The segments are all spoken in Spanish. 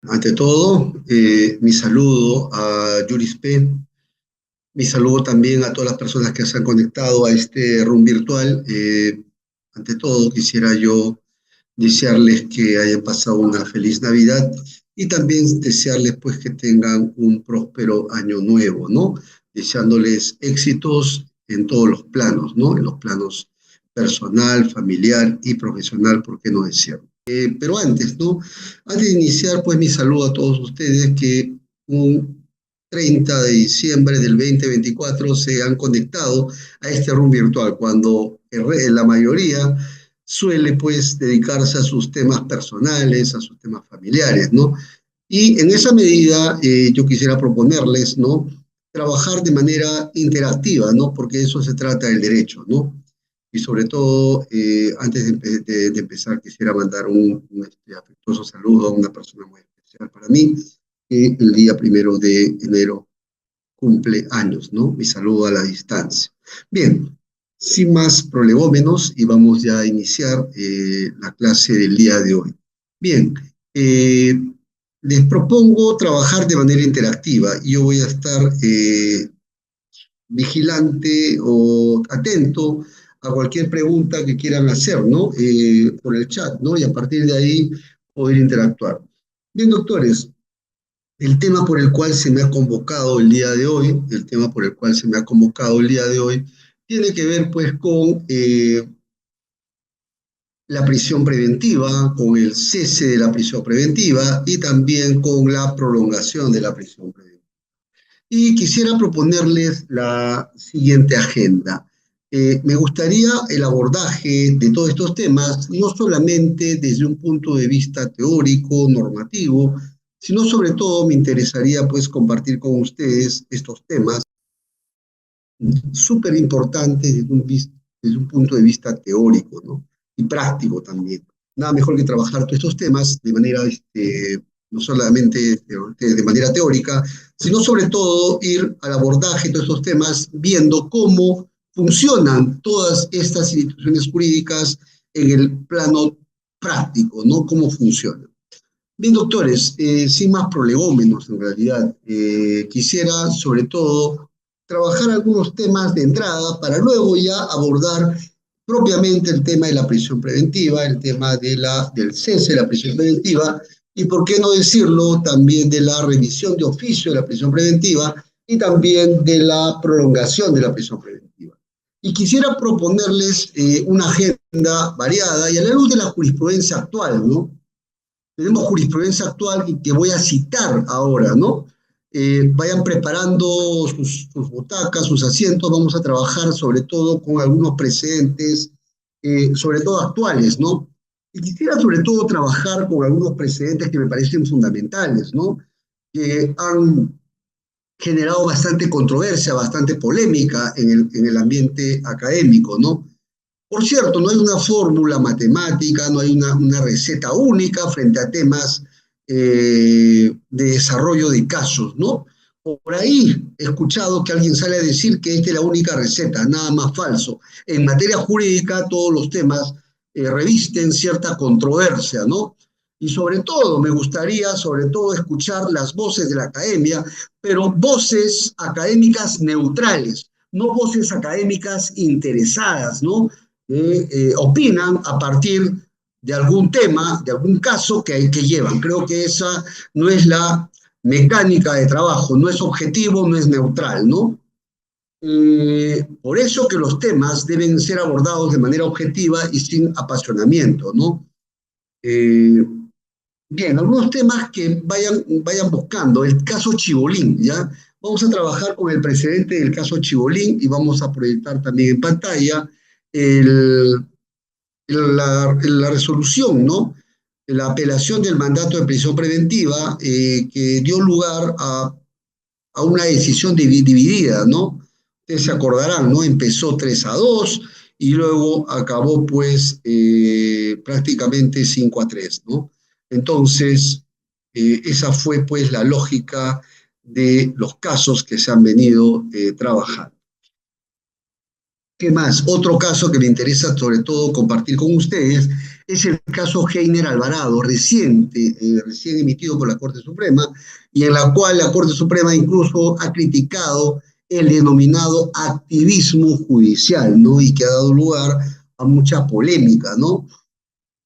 Ante todo, mi saludo a Juris P. Mi saludo también a todas las personas que se han conectado a este room virtual. Ante todo, quisiera yo desearles que hayan pasado una feliz Navidad y también desearles pues que tengan un próspero año nuevo, ¿no? Deseándoles éxitos en todos los planos, ¿no? En los planos personal, familiar y profesional, ¿por qué no decirlo? Pero antes, ¿no? Antes de iniciar, pues mi saludo a todos ustedes que un 30 de diciembre del 2024 se han conectado a este room virtual, cuando la mayoría suele pues dedicarse a sus temas personales, a sus temas familiares, ¿no? Y en esa medida yo quisiera proponerles, ¿no? Trabajar de manera interactiva, ¿no? Porque eso se trata del derecho, ¿no? Y sobre todo, antes de empezar, quisiera mandar un afectuoso saludo a una persona muy especial para mí, que el día 1 de enero cumple años, ¿no? Mi saludo a la distancia. Bien, sin más prolegómenos, y vamos ya a iniciar la clase del día de hoy. Bien, les propongo trabajar de manera interactiva. Yo voy a estar vigilante o atento a cualquier pregunta que quieran hacer, ¿no? Por el chat, ¿no? Y a partir de ahí poder interactuar. Bien, doctores, el tema por el cual se me ha convocado el día de hoy, tiene que ver pues con la prisión preventiva, con el cese de la prisión preventiva y también con la prolongación de la prisión preventiva. Y quisiera proponerles la siguiente agenda. Me gustaría el abordaje de todos estos temas, no solamente desde un punto de vista teórico, normativo, sino sobre todo me interesaría pues compartir con ustedes estos temas súper importantes desde un punto de vista teórico, ¿no? Y práctico también. Nada mejor que trabajar todos estos temas de manera, no solamente de manera teórica, sino sobre todo ir al abordaje de todos estos temas viendo cómo funcionan todas estas instituciones jurídicas en el plano práctico, ¿no? Cómo funcionan. Bien, doctores, sin más prolegómenos en realidad, quisiera sobre todo trabajar algunos temas de entrada para luego ya abordar propiamente el tema de la prisión preventiva, el tema del cese de la prisión preventiva y, por qué no decirlo, también de la revisión de oficio de la prisión preventiva y también de la prolongación de la prisión preventiva. Y quisiera proponerles una agenda variada y a la luz de la jurisprudencia actual, ¿no? Tenemos jurisprudencia actual que voy a citar ahora, ¿no? Vayan preparando sus butacas, sus asientos, vamos a trabajar sobre todo con algunos precedentes, sobre todo actuales, ¿no? Y quisiera sobre todo trabajar con algunos precedentes que me parecen fundamentales, ¿no? Que han generado bastante controversia, bastante polémica en el ambiente académico, ¿no? Por cierto, no hay una fórmula matemática, no hay una receta única frente a temas de desarrollo de casos, ¿no? Por ahí he escuchado que alguien sale a decir que esta es la única receta, nada más falso. En materia jurídica todos los temas revisten cierta controversia, ¿no? Y sobre todo, me gustaría sobre todo escuchar las voces de la academia, pero voces académicas neutrales, no voces académicas interesadas, ¿no? Opinan a partir de algún tema, de algún caso que llevan. Creo que esa no es la mecánica de trabajo, no es objetivo, no es neutral, ¿no? Por eso que los temas deben ser abordados de manera objetiva y sin apasionamiento, ¿no? Eh, Bien, algunos temas que vayan buscando. El caso Chibolín, ¿ya? Vamos a trabajar con el precedente del caso Chibolín y vamos a proyectar también en pantalla el, la resolución, ¿no? La apelación del mandato de prisión preventiva que dio lugar a una decisión dividida, ¿no? Ustedes se acordarán, ¿no? Empezó 3-2 y luego acabó pues prácticamente 5-3, ¿no? Entonces, esa fue pues la lógica de los casos que se han venido trabajando. ¿Qué más? Otro caso que me interesa sobre todo compartir con ustedes es el caso Heiner Alvarado, recién emitido por la Corte Suprema, y en la cual la Corte Suprema incluso ha criticado el denominado activismo judicial, ¿no? Y que ha dado lugar a mucha polémica, ¿no?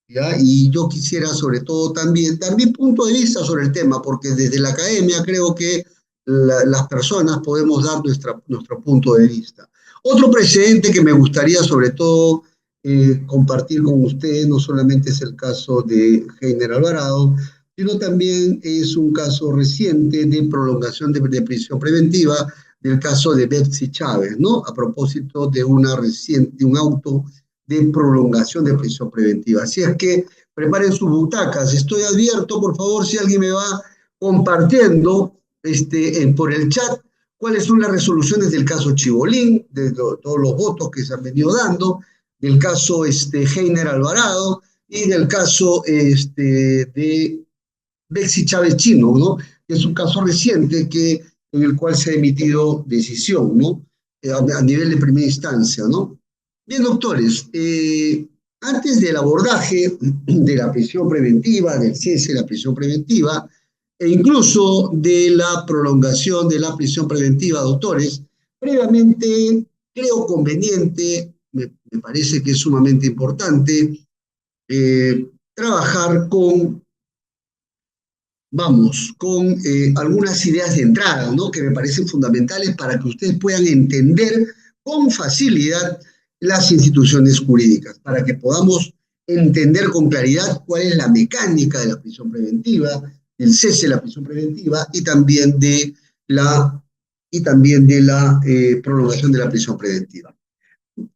¿Ya? Y yo quisiera sobre todo también dar mi punto de vista sobre el tema, porque desde la academia creo que las personas podemos dar nuestro punto de vista. Otro precedente que me gustaría sobre todo compartir con ustedes no solamente es el caso de Heiner Alvarado, sino también es un caso reciente de prolongación de prisión preventiva del caso de Betsy Chávez, ¿no? A propósito de de un auto de prolongación de prisión preventiva. Así es que preparen sus butacas. Estoy abierto, por favor, si alguien me va compartiendo por el chat cuáles son las resoluciones del caso Chibolín, de todos los votos que se han venido dando, del caso Heiner Alvarado y del caso de Betsy Chávez Chino, ¿no? Que es un caso reciente en el cual se ha emitido decisión, ¿no? A nivel de primera instancia, ¿no? Bien, doctores, antes del abordaje de la prisión preventiva, del cese de la prisión preventiva, e incluso de la prolongación de la prisión preventiva, doctores, previamente creo conveniente, me parece que es sumamente importante, trabajar con algunas ideas de entrada, ¿no? Que me parecen fundamentales para que ustedes puedan entender con facilidad las instituciones jurídicas, para que podamos entender con claridad cuál es la mecánica de la prisión preventiva, del cese de la prisión preventiva y también de la prolongación de la prisión preventiva.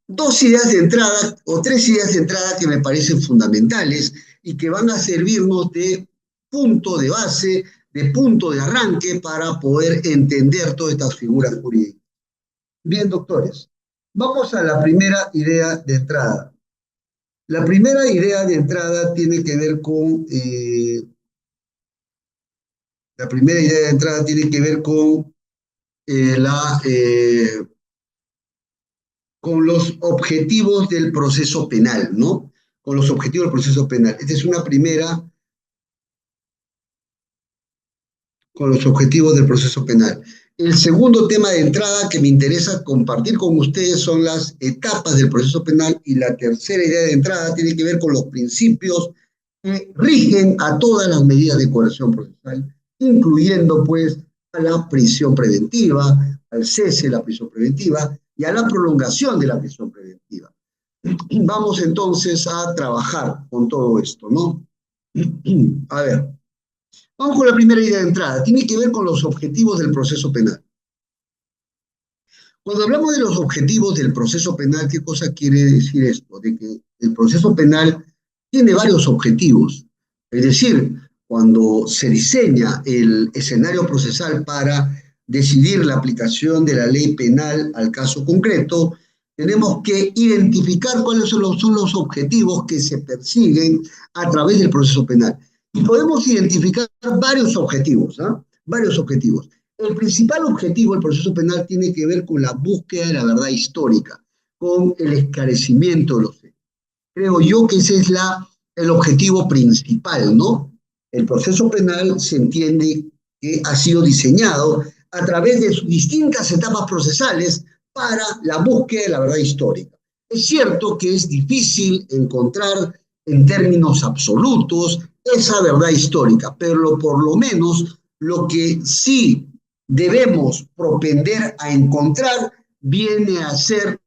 Dos ideas de entrada o tres ideas de entrada que me parecen fundamentales y que van a servirnos de punto de base, de punto de arranque para poder entender todas estas figuras jurídicas. Bien, doctores, vamos a la primera idea de entrada. La primera idea de entrada tiene que ver con los objetivos del proceso penal, ¿no? Con los objetivos del proceso penal. Esta es una primera, con los objetivos del proceso penal. El segundo tema de entrada que me interesa compartir con ustedes son las etapas del proceso penal, y la tercera idea de entrada tiene que ver con los principios que rigen a todas las medidas de coerción procesal, incluyendo pues a la prisión preventiva, al cese de la prisión preventiva y a la prolongación de la prisión preventiva. Vamos entonces a trabajar con todo esto, ¿no? A ver, vamos con la primera idea de entrada. Tiene que ver con los objetivos del proceso penal. Cuando hablamos de los objetivos del proceso penal, ¿qué cosa quiere decir esto? De que el proceso penal tiene varios objetivos. Es decir, cuando se diseña el escenario procesal para decidir la aplicación de la ley penal al caso concreto, tenemos que identificar cuáles son los objetivos que se persiguen a través del proceso penal. Y podemos identificar varios objetivos, ¿no? Varios objetivos. El principal objetivo del proceso penal tiene que ver con la búsqueda de la verdad histórica, con el esclarecimiento de los hechos. Creo yo que ese es el objetivo principal, ¿no? El proceso penal se entiende que ha sido diseñado a través de sus distintas etapas procesales para la búsqueda de la verdad histórica. Es cierto que es difícil encontrar en términos absolutos esa verdad histórica, pero por lo menos lo que sí debemos propender a encontrar viene a ser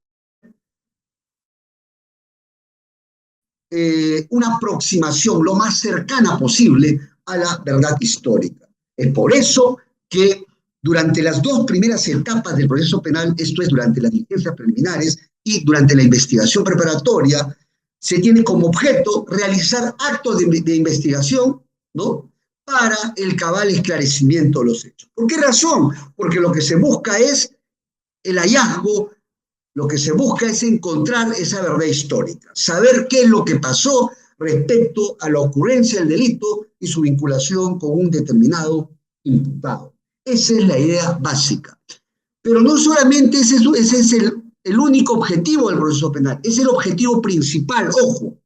una aproximación lo más cercana posible a la verdad histórica. Es por eso que durante las dos primeras etapas del proceso penal, esto es, durante las diligencias preliminares y durante la investigación preparatoria, se tiene como objeto realizar actos de investigación, ¿no?, para el cabal esclarecimiento de los hechos. ¿Por qué razón? Porque lo que se busca es el hallazgo, lo que se busca es encontrar esa verdad histórica, saber qué es lo que pasó respecto a la ocurrencia del delito y su vinculación con un determinado imputado. Esa es la idea básica. Pero no solamente ese es el único objetivo del proceso penal, es el objetivo principal, ojo.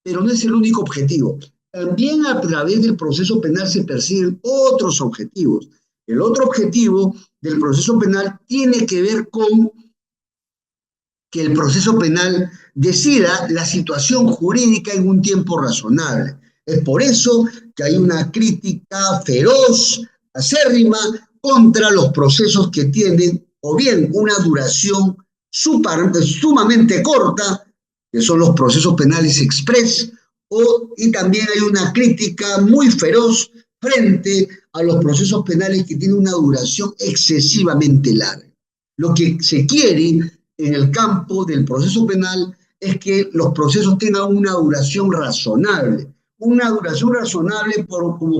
pero no es el único objetivo. También a través del proceso penal se persiguen otros objetivos. El otro objetivo del proceso penal tiene que ver con que el proceso penal decida la situación jurídica en un tiempo razonable. Es por eso que hay una crítica feroz, acérrima, contra los procesos que tienen o bien una duración sumamente corta, que son los procesos penales express, y también hay una crítica muy feroz frente a los procesos penales que tienen una duración excesivamente larga. Lo que se quiere en el campo del proceso penal es que los procesos tengan una duración razonable como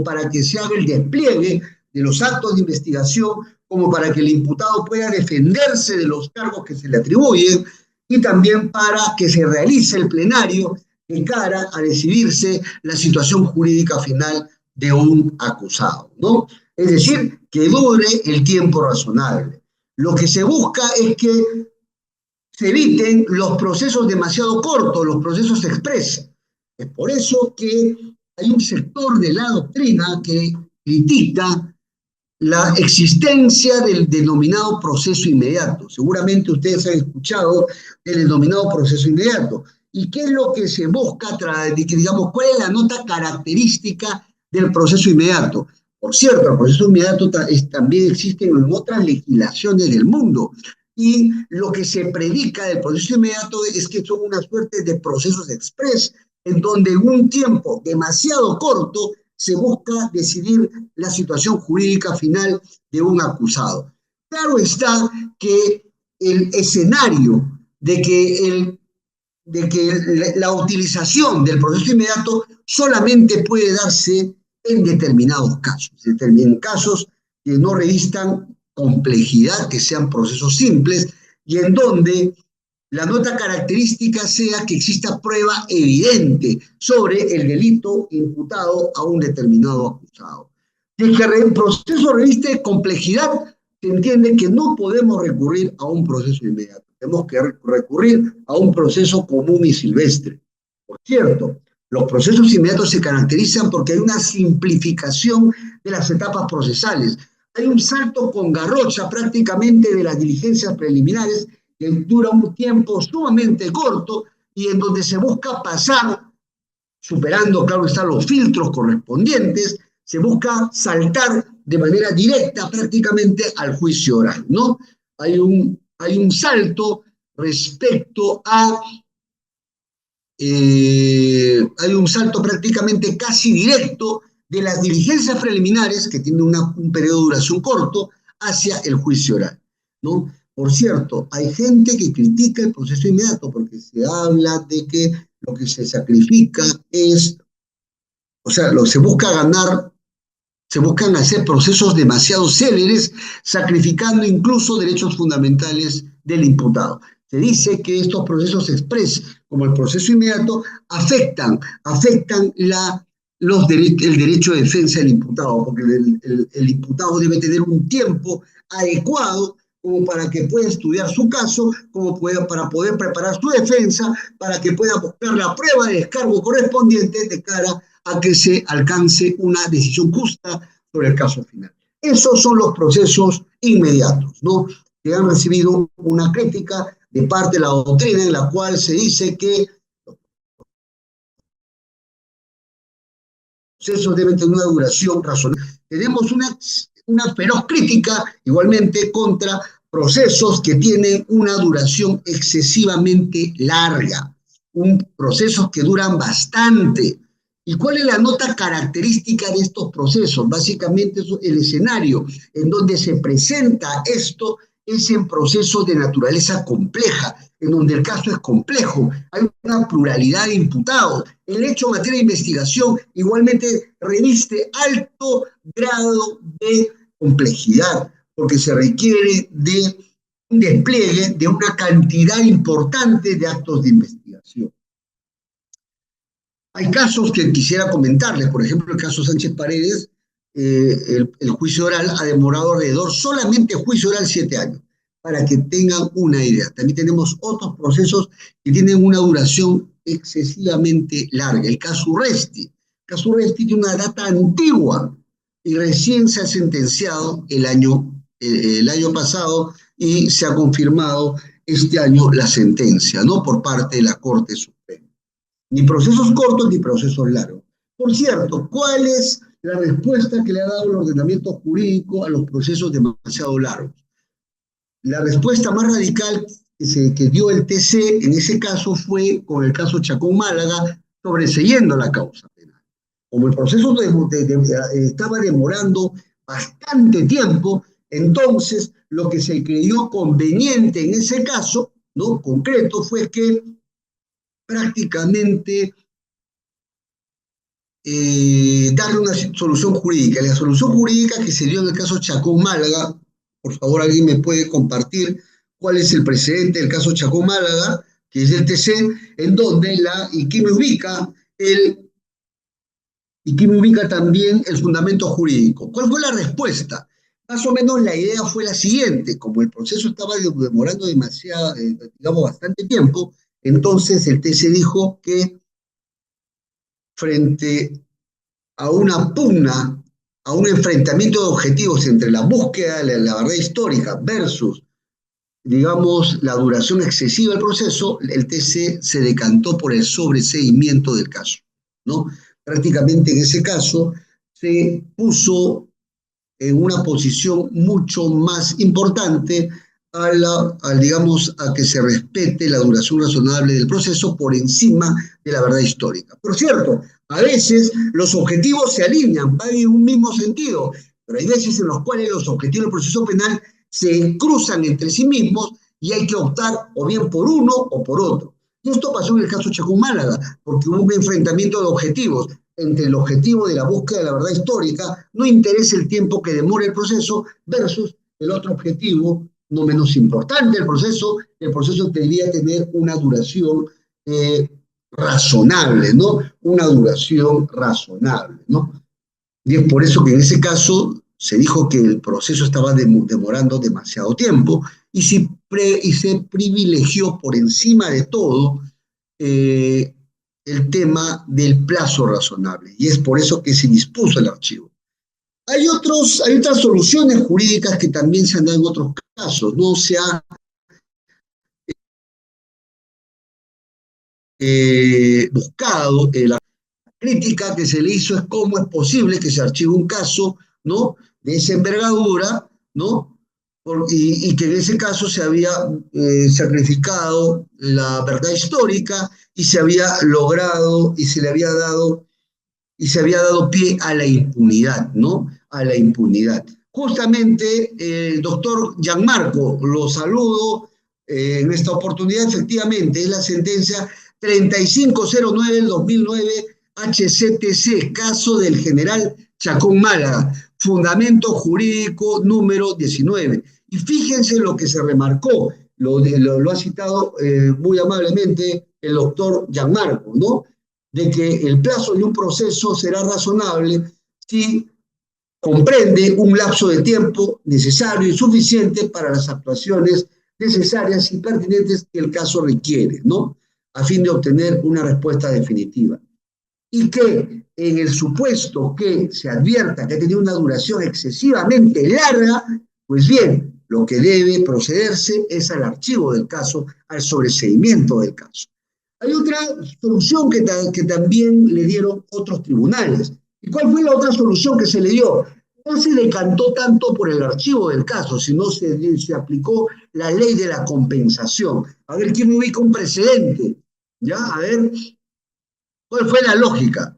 para que se haga el despliegue de los actos de investigación, como para que el imputado pueda defenderse de los cargos que se le atribuyen y también para que se realice el plenario de cara a decidirse la situación jurídica final de un acusado, ¿no? Es decir, que dure el tiempo razonable. Lo que se busca es que se eviten los procesos demasiado cortos, los procesos express. Es por eso que hay un sector de la doctrina que critica la existencia del denominado proceso inmediato. Seguramente ustedes han escuchado del denominado proceso inmediato. ¿Y qué es lo que se busca, digamos, cuál es la nota característica del proceso inmediato? Por cierto, el proceso inmediato también existe en otras legislaciones del mundo. Y lo que se predica del proceso inmediato es que son una suerte de procesos express, en donde en un tiempo demasiado corto se busca decidir la situación jurídica final de un acusado. Claro está que el escenario de que la utilización del proceso inmediato solamente puede darse en determinados casos, en casos que no revistan complejidad, que sean procesos simples y en donde la nota característica sea que exista prueba evidente sobre el delito imputado a un determinado acusado. De que el proceso reviste complejidad, se entiende que no podemos recurrir a un proceso inmediato, tenemos que recurrir a un proceso común y silvestre. Por cierto, los procesos inmediatos se caracterizan porque hay una simplificación de las etapas procesales. Hay un salto con garrocha prácticamente de las diligencias preliminares que dura un tiempo sumamente corto y en donde se busca pasar, superando, claro están los filtros correspondientes, se busca saltar de manera directa prácticamente al juicio oral, ¿no? Hay un salto respecto a hay un salto prácticamente casi directo de las diligencias preliminares, que tienen un periodo de duración corto, hacia el juicio oral, ¿no? Por cierto, hay gente que critica el proceso inmediato porque se habla de que lo que se sacrifica es, o sea, se busca ganar, se buscan hacer procesos demasiado céleres, sacrificando incluso derechos fundamentales del imputado. Se dice que estos procesos express, como el proceso inmediato, afectan el derecho de defensa del imputado, porque el imputado debe tener un tiempo adecuado como para que pueda estudiar su caso, para poder preparar su defensa, para que pueda buscar la prueba de descargo correspondiente de cara a que se alcance una decisión justa sobre el caso final. Esos son los procesos inmediatos, ¿no? Que han recibido una crítica de parte de la doctrina en la cual se dice que los procesos deben tener una duración razonable. Tenemos una feroz crítica igualmente contra procesos que tienen una duración excesivamente larga, procesos que duran bastante. ¿Y cuál es la nota característica de estos procesos? Básicamente el escenario en donde se presenta esto es en procesos de naturaleza compleja, en donde el caso es complejo, hay una pluralidad de imputados. El hecho en materia de investigación igualmente reviste alto grado de complejidad, porque se requiere de un despliegue de una cantidad importante de actos de investigación. Hay casos que quisiera comentarles, por ejemplo, el caso Sánchez Paredes, el juicio oral ha demorado alrededor, solamente juicio oral, 7 años, para que tengan una idea. También tenemos otros procesos que tienen una duración excesivamente larga. El caso Urresti. El caso Urresti tiene una data antigua y recién se ha sentenciado el año pasado y se ha confirmado este año la sentencia, ¿no? Por parte de la Corte Suprema. Ni procesos cortos ni procesos largos. Por cierto, ¿cuál es la respuesta que le ha dado el ordenamiento jurídico a los procesos demasiado largos? La respuesta más radical que dio el TC en ese caso fue con el caso Chacón Málaga, sobreseyendo la causa penal. Como el proceso estaba demorando bastante tiempo, entonces lo que se creyó conveniente en ese caso, ¿no? Concreto, fue que prácticamente darle una solución jurídica. La solución jurídica que se dio en el caso Chacón Málaga, por favor, alguien me puede compartir cuál es el precedente del caso Chacón Málaga, que es del TC, en donde y que me ubica también el fundamento jurídico. ¿Cuál fue la respuesta? Más o menos la idea fue la siguiente: como el proceso estaba demorando demasiado, digamos, bastante tiempo, entonces el TC dijo que frente a una pugna, a un enfrentamiento de objetivos entre la búsqueda de la verdad histórica versus, digamos, la duración excesiva del proceso, el TC se decantó por el sobreseimiento del caso, ¿no? Prácticamente en ese caso se puso en una posición mucho más importante digamos, a que se respete la duración razonable del proceso por encima de la verdad histórica. Por cierto, a veces los objetivos se alinean, van en un mismo sentido, pero hay veces en los cuales los objetivos del proceso penal se cruzan entre sí mismos y hay que optar o bien por uno o por otro. Y esto pasó en el caso Chacón Málaga, porque hubo un enfrentamiento de objetivos entre el objetivo de la búsqueda de la verdad histórica, no interesa el tiempo que demore el proceso, versus el otro objetivo no menos importante, el proceso debía tener una duración razonable, ¿no? Una duración razonable, ¿no? Y es por eso que en ese caso se dijo que el proceso estaba demorando demasiado tiempo y se privilegió por encima de todo eh, el tema del plazo razonable. Y es por eso que se dispuso el archivo. Hay otras soluciones jurídicas que también se han dado en otros casos. No se ha buscado la crítica que se le hizo es cómo es posible que se archive un caso, ¿no? De esa envergadura, ¿no? Y que en ese caso se había sacrificado la verdad histórica y se había logrado y se había dado pie a la impunidad, ¿no? A la impunidad. Justamente el doctor Gianmarco, lo saludo en esta oportunidad, efectivamente, es la sentencia 3509 del 2009 HCTC, caso del general Chacón Málaga, fundamento jurídico número 19. Y fíjense lo que se remarcó, lo ha citado muy amablemente el doctor Gianmarco, ¿no? De que el plazo de un proceso será razonable si comprende un lapso de tiempo necesario y suficiente para las actuaciones necesarias y pertinentes que el caso requiere, ¿no? A fin de obtener una respuesta definitiva. Y que en el supuesto que se advierta que ha tenido una duración excesivamente larga, pues bien, lo que debe procederse es al archivo del caso, al sobreseimiento del caso. Hay otra solución que también le dieron otros tribunales. ¿Y cuál fue la otra solución que se le dio? No se decantó tanto por el archivo del caso, sino se aplicó la ley de la compensación. A ver, ¿quién me ubica un precedente? ¿Ya? A ver, ¿cuál fue la lógica?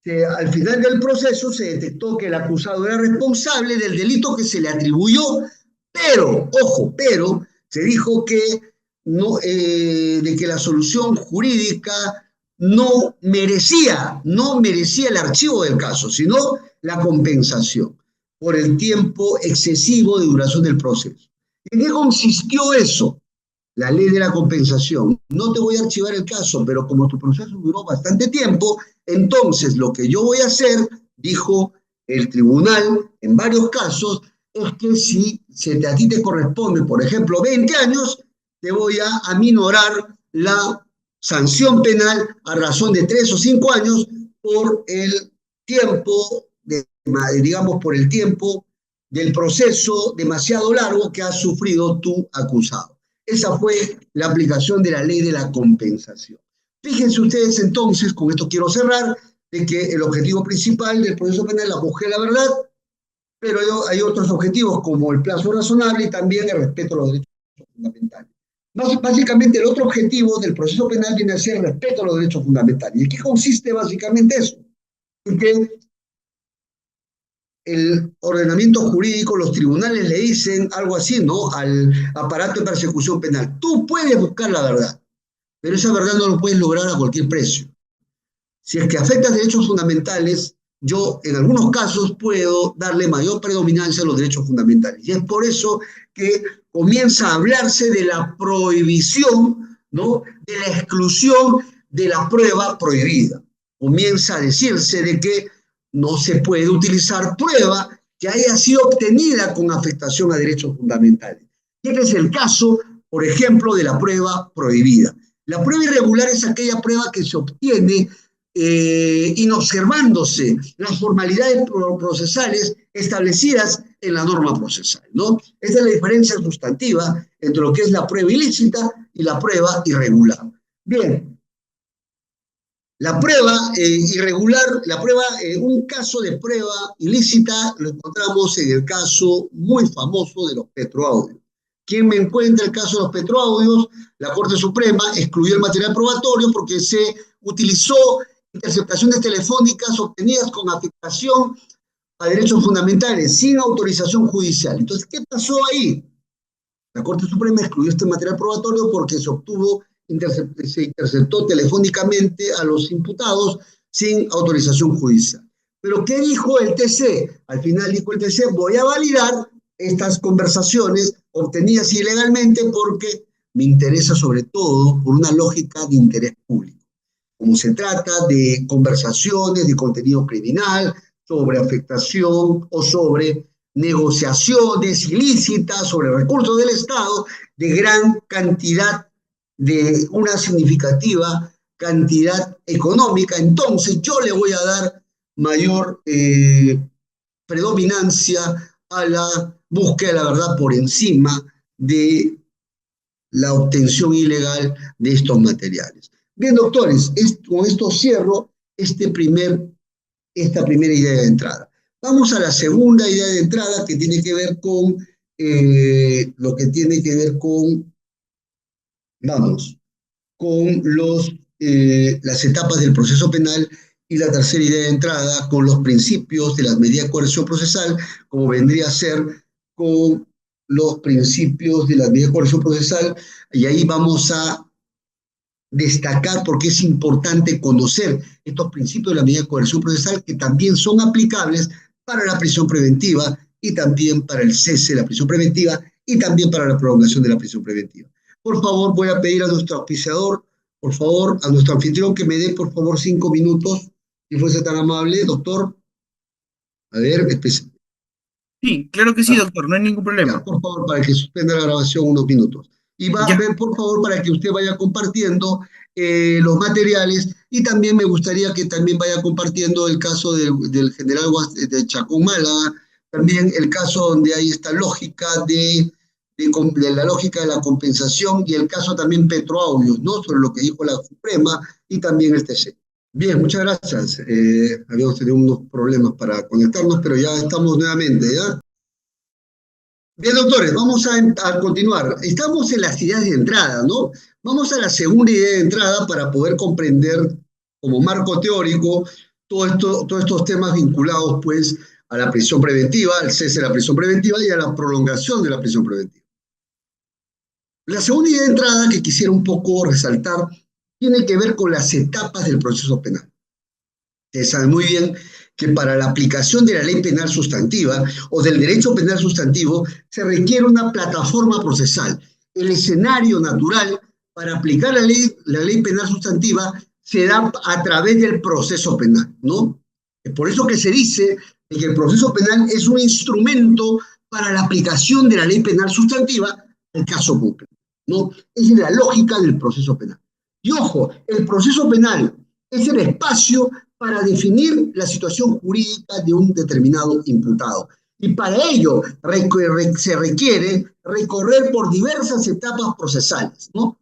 Que al final del proceso se detectó que el acusado era responsable del delito que se le atribuyó, pero, ojo, pero, se dijo que no, de que la solución jurídica no merecía el archivo del caso, sino la compensación por el tiempo excesivo de duración del proceso. ¿En qué consistió eso? La ley de la compensación. No te voy a archivar el caso, pero como tu proceso duró bastante tiempo, entonces lo que yo voy a hacer, dijo el tribunal en varios casos, es que si a ti te corresponde, por ejemplo, 20 años, te voy a aminorar la sanción penal a razón de 3 o 5 años por el tiempo, digamos, por el tiempo del proceso demasiado largo que ha sufrido tu acusado. Esa fue la aplicación de la ley de la compensación. Fíjense ustedes entonces, con esto quiero cerrar, de que el objetivo principal del proceso penal es la búsqueda de la verdad, pero hay otros objetivos como el plazo razonable y también el respeto a los derechos fundamentales. Básicamente, el otro objetivo del proceso penal viene a ser el respeto a los derechos fundamentales. ¿Y en qué consiste básicamente eso? En que el ordenamiento jurídico, los tribunales le dicen algo así, ¿no? Al aparato de persecución penal. Tú puedes buscar la verdad, pero esa verdad no lo puedes lograr a cualquier precio. Si es que afecta derechos fundamentales, yo en algunos casos puedo darle mayor predominancia a los derechos fundamentales. Y es por eso que comienza a hablarse de la prohibición, ¿no? De la exclusión de la prueba prohibida. Comienza a decirse de que no se puede utilizar prueba que haya sido obtenida con afectación a derechos fundamentales. Este es el caso, por ejemplo, de la prueba prohibida. La prueba irregular es aquella prueba que se obtiene inobservándose las formalidades procesales establecidas en la norma procesal, ¿no? Esa es la diferencia sustantiva entre lo que es la prueba ilícita y la prueba irregular. Bien, la prueba irregular, un caso de prueba ilícita lo encontramos en el caso muy famoso de los petroaudios. ¿Quién me encuentra el caso de los petroaudios? La Corte Suprema excluyó el material probatorio porque se utilizó interceptaciones telefónicas obtenidas con afectación a derechos fundamentales sin autorización judicial. Entonces, ¿qué pasó ahí? La Corte Suprema excluyó este material probatorio porque se interceptó telefónicamente a los imputados sin autorización judicial. Pero ¿qué dijo el TC? Al final dijo el TC, voy a validar estas conversaciones obtenidas ilegalmente porque me interesa sobre todo por una lógica de interés público. Como se trata de conversaciones de contenido criminal, sobre afectación o sobre negociaciones ilícitas, sobre recursos del Estado, de gran cantidad, de una significativa cantidad económica, entonces yo le voy a dar mayor predominancia a la búsqueda de la verdad por encima de la obtención ilegal de estos materiales. Bien, doctores, con esto cierro esta primera idea de entrada. Vamos a la segunda idea de entrada que tiene que ver con lo que tiene que ver con, las etapas del proceso penal y la tercera idea de entrada con los principios de las medidas de coerción procesal, como vendría a ser con los principios de las medidas de coerción procesal, y ahí vamos a destacar porque es importante conocer estos principios de la medida de coerción procesal que también son aplicables para la prisión preventiva y también para el cese de la prisión preventiva y también para la prolongación de la prisión preventiva. Por favor, voy a pedir a nuestro auspiciador, por favor, a nuestro anfitrión que me dé, por favor, 5 minutos, si fuese tan amable, doctor. A ver, sí, claro que sí, doctor, no hay ningún problema. Ya, por favor, para que suspenda la grabación unos minutos. Y va a ver, por favor, para que usted vaya compartiendo los materiales y también me gustaría que también vaya compartiendo el caso del general de Chacón Málaga, también el caso donde hay esta lógica de la lógica de la compensación y el caso también Petroaudios, ¿no? Sobre lo que dijo la Suprema y también el TC. Bien, muchas gracias. Habíamos tenido unos problemas para conectarnos, pero ya estamos nuevamente, ¿ya? Bien, doctores, vamos a continuar. Estamos en las ideas de entrada, ¿no? Vamos a la segunda idea de entrada para poder comprender como marco teórico todos estos temas vinculados, pues, a la prisión preventiva, al cese de la prisión preventiva y a la prolongación de la prisión preventiva. La segunda idea de entrada que quisiera un poco resaltar tiene que ver con las etapas del proceso penal. Ustedes saben muy bien que para la aplicación de la ley penal sustantiva o del derecho penal sustantivo se requiere una plataforma procesal. El escenario natural para aplicar la ley penal sustantiva se da a través del proceso penal, ¿no? Es por eso que se dice que el proceso penal es un instrumento para la aplicación de la ley penal sustantiva al caso concreto, ¿no? Esa es la lógica del proceso penal. Y ojo, el proceso penal es el espacio para definir la situación jurídica de un determinado imputado. Y para ello se requiere recorrer por diversas etapas procesales, ¿no?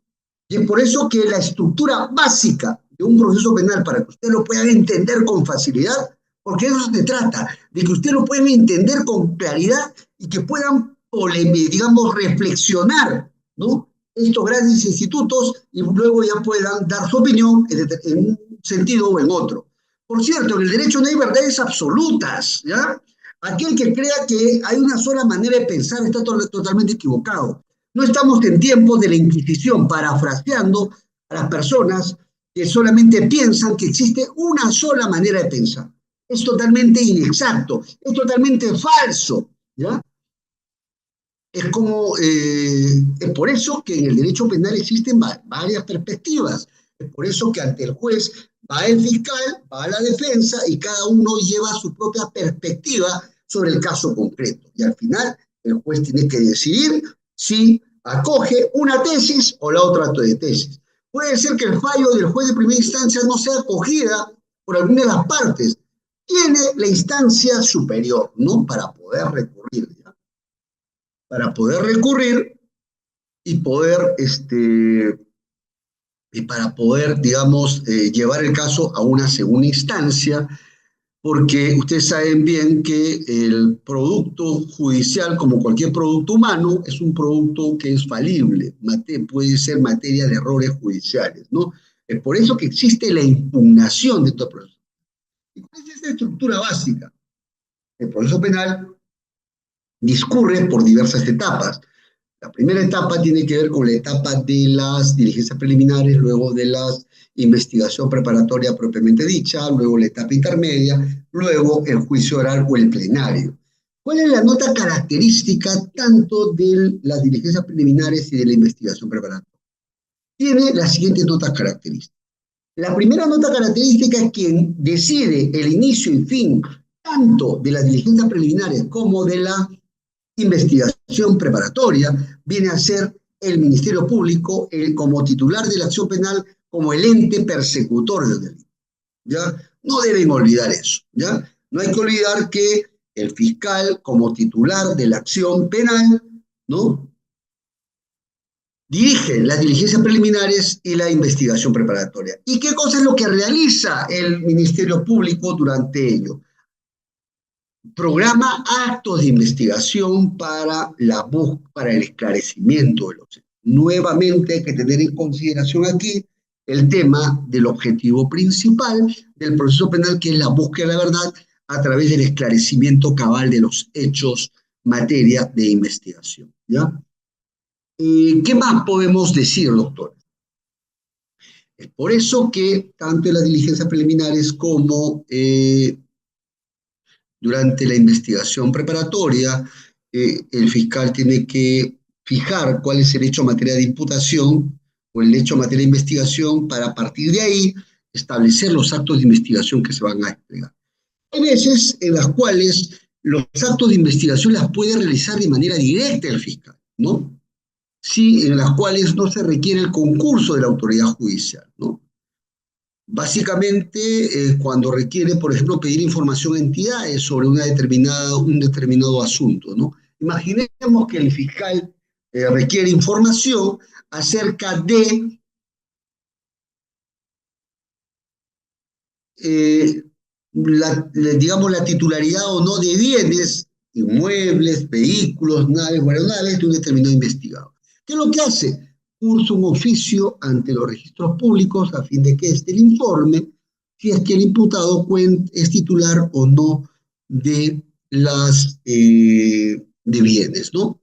Y es por eso que la estructura básica de un proceso penal, para que usted lo pueda entender con facilidad, porque de eso se trata, de que usted lo pueda entender con claridad y que puedan, digamos, reflexionar, ¿no? Estos grandes institutos y luego ya puedan dar su opinión en un sentido o en otro. Por cierto, en el derecho no hay verdades absolutas, ¿ya? Aquel que crea que hay una sola manera de pensar está totalmente equivocado. No estamos en tiempos de la Inquisición, parafraseando a las personas que solamente piensan que existe una sola manera de pensar. Es totalmente inexacto, es totalmente falso, ¿ya? Es por eso que en el derecho penal existen varias perspectivas. Es por eso que ante el juez va el fiscal, va la defensa y cada uno lleva su propia perspectiva sobre el caso concreto. Y al final el juez tiene que decidir si acoge una tesis o la otra tesis. Puede ser que el fallo del juez de primera instancia no sea acogida por alguna de las partes. Tiene la instancia superior, ¿no? Para poder recurrir y poder, digamos, llevar el caso a una segunda instancia, porque ustedes saben bien que el producto judicial, como cualquier producto humano, es un producto que es falible, puede ser materia de errores judiciales, ¿no? Es por eso que existe la impugnación de todo proceso. ¿Y cuál es esa estructura básica? El proceso penal discurre por diversas etapas. La primera etapa tiene que ver con la etapa de las diligencias preliminares, luego de la investigación preparatoria propiamente dicha, luego la etapa intermedia, luego el juicio oral o el plenario. ¿Cuál es la nota característica tanto de las diligencias preliminares y de la investigación preparatoria? Tiene las siguientes notas características. La primera nota característica es quien decide el inicio y fin tanto de las diligencias preliminares como de la investigación preparatoria, viene a ser el Ministerio Público como titular de la acción penal, como el ente persecutor del delito. ¿Ya? No deben olvidar eso. ¿Ya? No hay que olvidar que el fiscal, como titular de la acción penal, ¿no? Dirige las diligencias preliminares y la investigación preparatoria. ¿Y qué cosa es lo que realiza el Ministerio Público durante ello? Programa actos de investigación para el esclarecimiento de los hechos. Nuevamente hay que tener en consideración aquí el tema del objetivo principal del proceso penal, que es la búsqueda de la verdad a través del esclarecimiento cabal de los hechos, materia de investigación. ¿Ya? ¿Qué más podemos decir, doctor? Es por eso que tanto en las diligencias preliminares como durante la investigación preparatoria, el fiscal tiene que fijar cuál es el hecho en materia de imputación o el hecho en materia de investigación para a partir de ahí establecer los actos de investigación que se van a desplegar. Hay veces en las cuales los actos de investigación las puede realizar de manera directa el fiscal, ¿no? Sí, en las cuales no se requiere el concurso de la autoridad judicial, ¿no? Básicamente, cuando requiere, por ejemplo, pedir información a entidades sobre un determinado asunto, ¿no? Imaginemos que el fiscal requiere información acerca de, digamos, la titularidad o no de bienes, inmuebles, vehículos, naves o aeronaves de un determinado investigado. ¿Qué es lo que hace? Cursa un oficio ante los registros públicos a fin de que este el informe si es que el imputado es titular o no de de bienes, ¿no?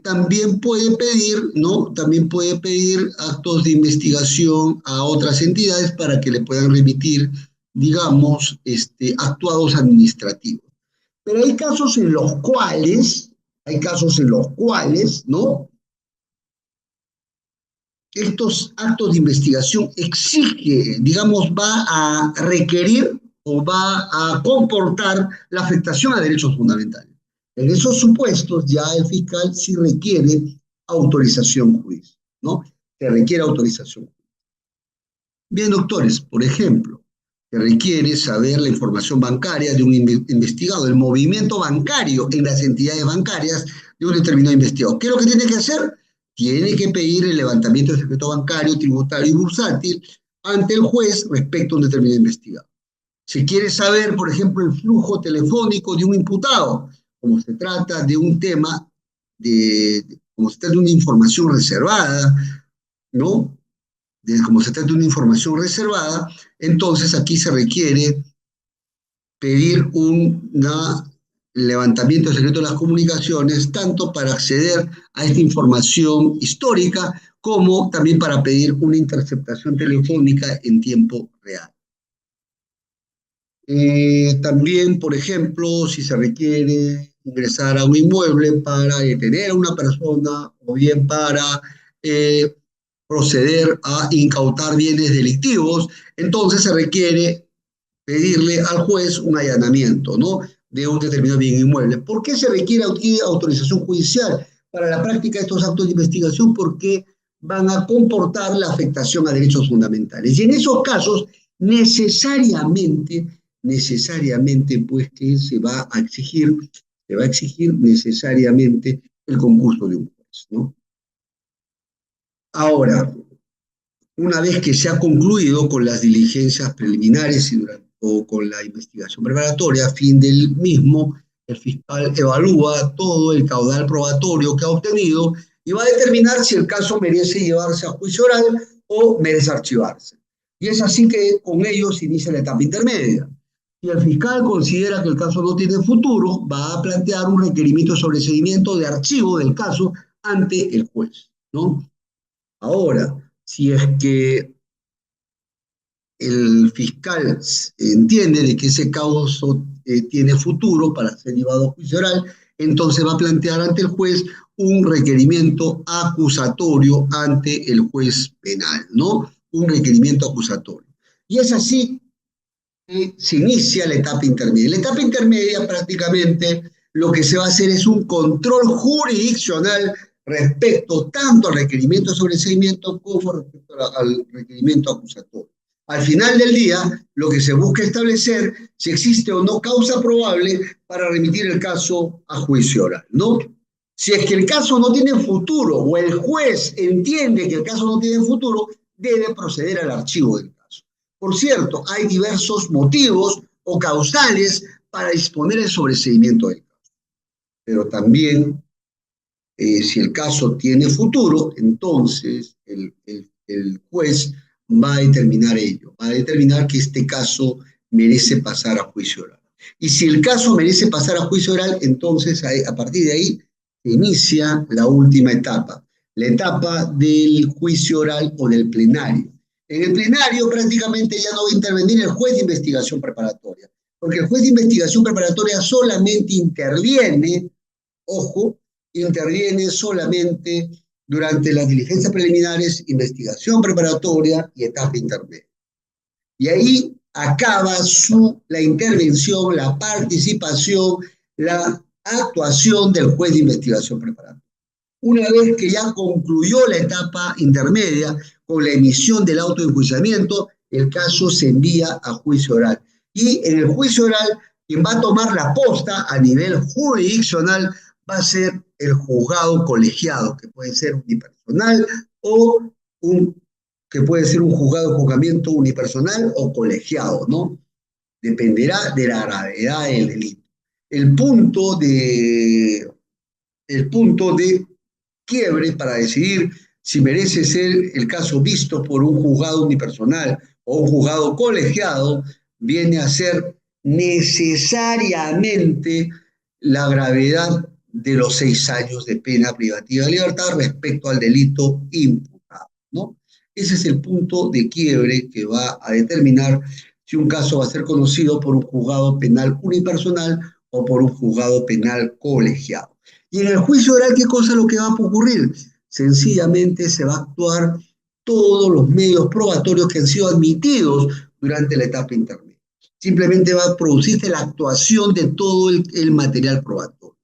También puede pedir, ¿no? También puede pedir actos de investigación a otras entidades para que le puedan remitir, digamos, actuados administrativos. Pero hay casos en los cuales, ¿no? Estos actos de investigación digamos, va a requerir o va a comportar la afectación a derechos fundamentales. En esos supuestos ya el fiscal sí requiere autorización judicial, ¿no? se requiere autorización. Bien, doctores, por ejemplo, se requiere saber la información bancaria de un investigado, el movimiento bancario en las entidades bancarias de un determinado investigado. ¿Qué es lo que tiene que hacer? Tiene que pedir el levantamiento del secreto bancario, tributario y bursátil ante el juez respecto a un determinado investigado. Si quiere saber, por ejemplo, el flujo telefónico de un imputado, como se trata de un tema, como se trata de una información reservada, ¿no? Como se trata de una información reservada, entonces aquí se requiere pedir un levantamiento del secreto de las comunicaciones, tanto para acceder a esta información histórica, como también para pedir una interceptación telefónica en tiempo real. También, por ejemplo, si se requiere ingresar a un inmueble para detener a una persona o bien para proceder a incautar bienes delictivos, entonces se requiere pedirle al juez un allanamiento, ¿no? De un determinado bien inmueble. ¿Por qué se requiere aquí autorización judicial para la práctica de estos actos de investigación? Porque van a comportar la afectación a derechos fundamentales. Y en esos casos, necesariamente, pues que se va a exigir necesariamente el concurso de un juez, ¿no? Ahora, una vez que se ha concluido con las diligencias preliminares o con la investigación preparatoria, a fin del mismo, el fiscal evalúa todo el caudal probatorio que ha obtenido y va a determinar si el caso merece llevarse a juicio oral o merece archivarse. Y es así que con ello se inicia la etapa intermedia. Si el fiscal considera que el caso no tiene futuro, va a plantear un requerimiento de sobreseimiento de archivo del caso ante el juez, ¿no? Ahora, si es que el fiscal entiende de que ese caso tiene futuro para ser llevado a juicio oral, entonces va a plantear ante el juez un requerimiento acusatorio ante el juez penal, ¿no? Un requerimiento acusatorio. Y es así que se inicia la etapa intermedia. La etapa intermedia prácticamente lo que se va a hacer es un control jurisdiccional respecto tanto al requerimiento de sobreseimiento como respecto al requerimiento acusatorio. Al final del día, lo que se busca establecer si existe o no causa probable para remitir el caso a juicio oral, ¿no? Si es que el caso no tiene futuro o el juez entiende que el caso no tiene futuro, debe proceder al archivo del caso. Por cierto, hay diversos motivos o causales para disponer el sobreseimiento del caso, pero también si el caso tiene futuro, entonces el juez va a determinar ello, va a determinar que este caso merece pasar a juicio oral. Y si el caso merece pasar a juicio oral, entonces a partir de ahí se inicia la última etapa, la etapa del juicio oral o del plenario. En el plenario prácticamente ya no va a intervenir el juez de investigación preparatoria, porque el juez de investigación preparatoria solamente interviene, ojo, interviene solamente durante las diligencias preliminares, investigación preparatoria y etapa intermedia. Y ahí acaba la intervención, la participación, la actuación del juez de investigación preparatoria. Una vez que ya concluyó la etapa intermedia con la emisión del auto de enjuiciamiento, el caso se envía a juicio oral. Y en el juicio oral, quien va a tomar la posta a nivel jurisdiccional va a ser el juzgado colegiado, que puede ser unipersonal o que puede ser un juzgado de juzgamiento unipersonal o colegiado, ¿no? Dependerá de la gravedad del delito. El punto de quiebre para decidir si merece ser el caso visto por un juzgado unipersonal o un juzgado colegiado viene a ser necesariamente la gravedad de los 6 años de pena privativa de libertad respecto al delito imputado, ¿no? Ese es el punto de quiebre que va a determinar si un caso va a ser conocido por un juzgado penal unipersonal o por un juzgado penal colegiado. Y en el juicio oral, ¿qué cosa es lo que va a ocurrir? Sencillamente se va a actuar todos los medios probatorios que han sido admitidos durante la etapa intermedia. Simplemente va a producirse la actuación de todo el material probatorio.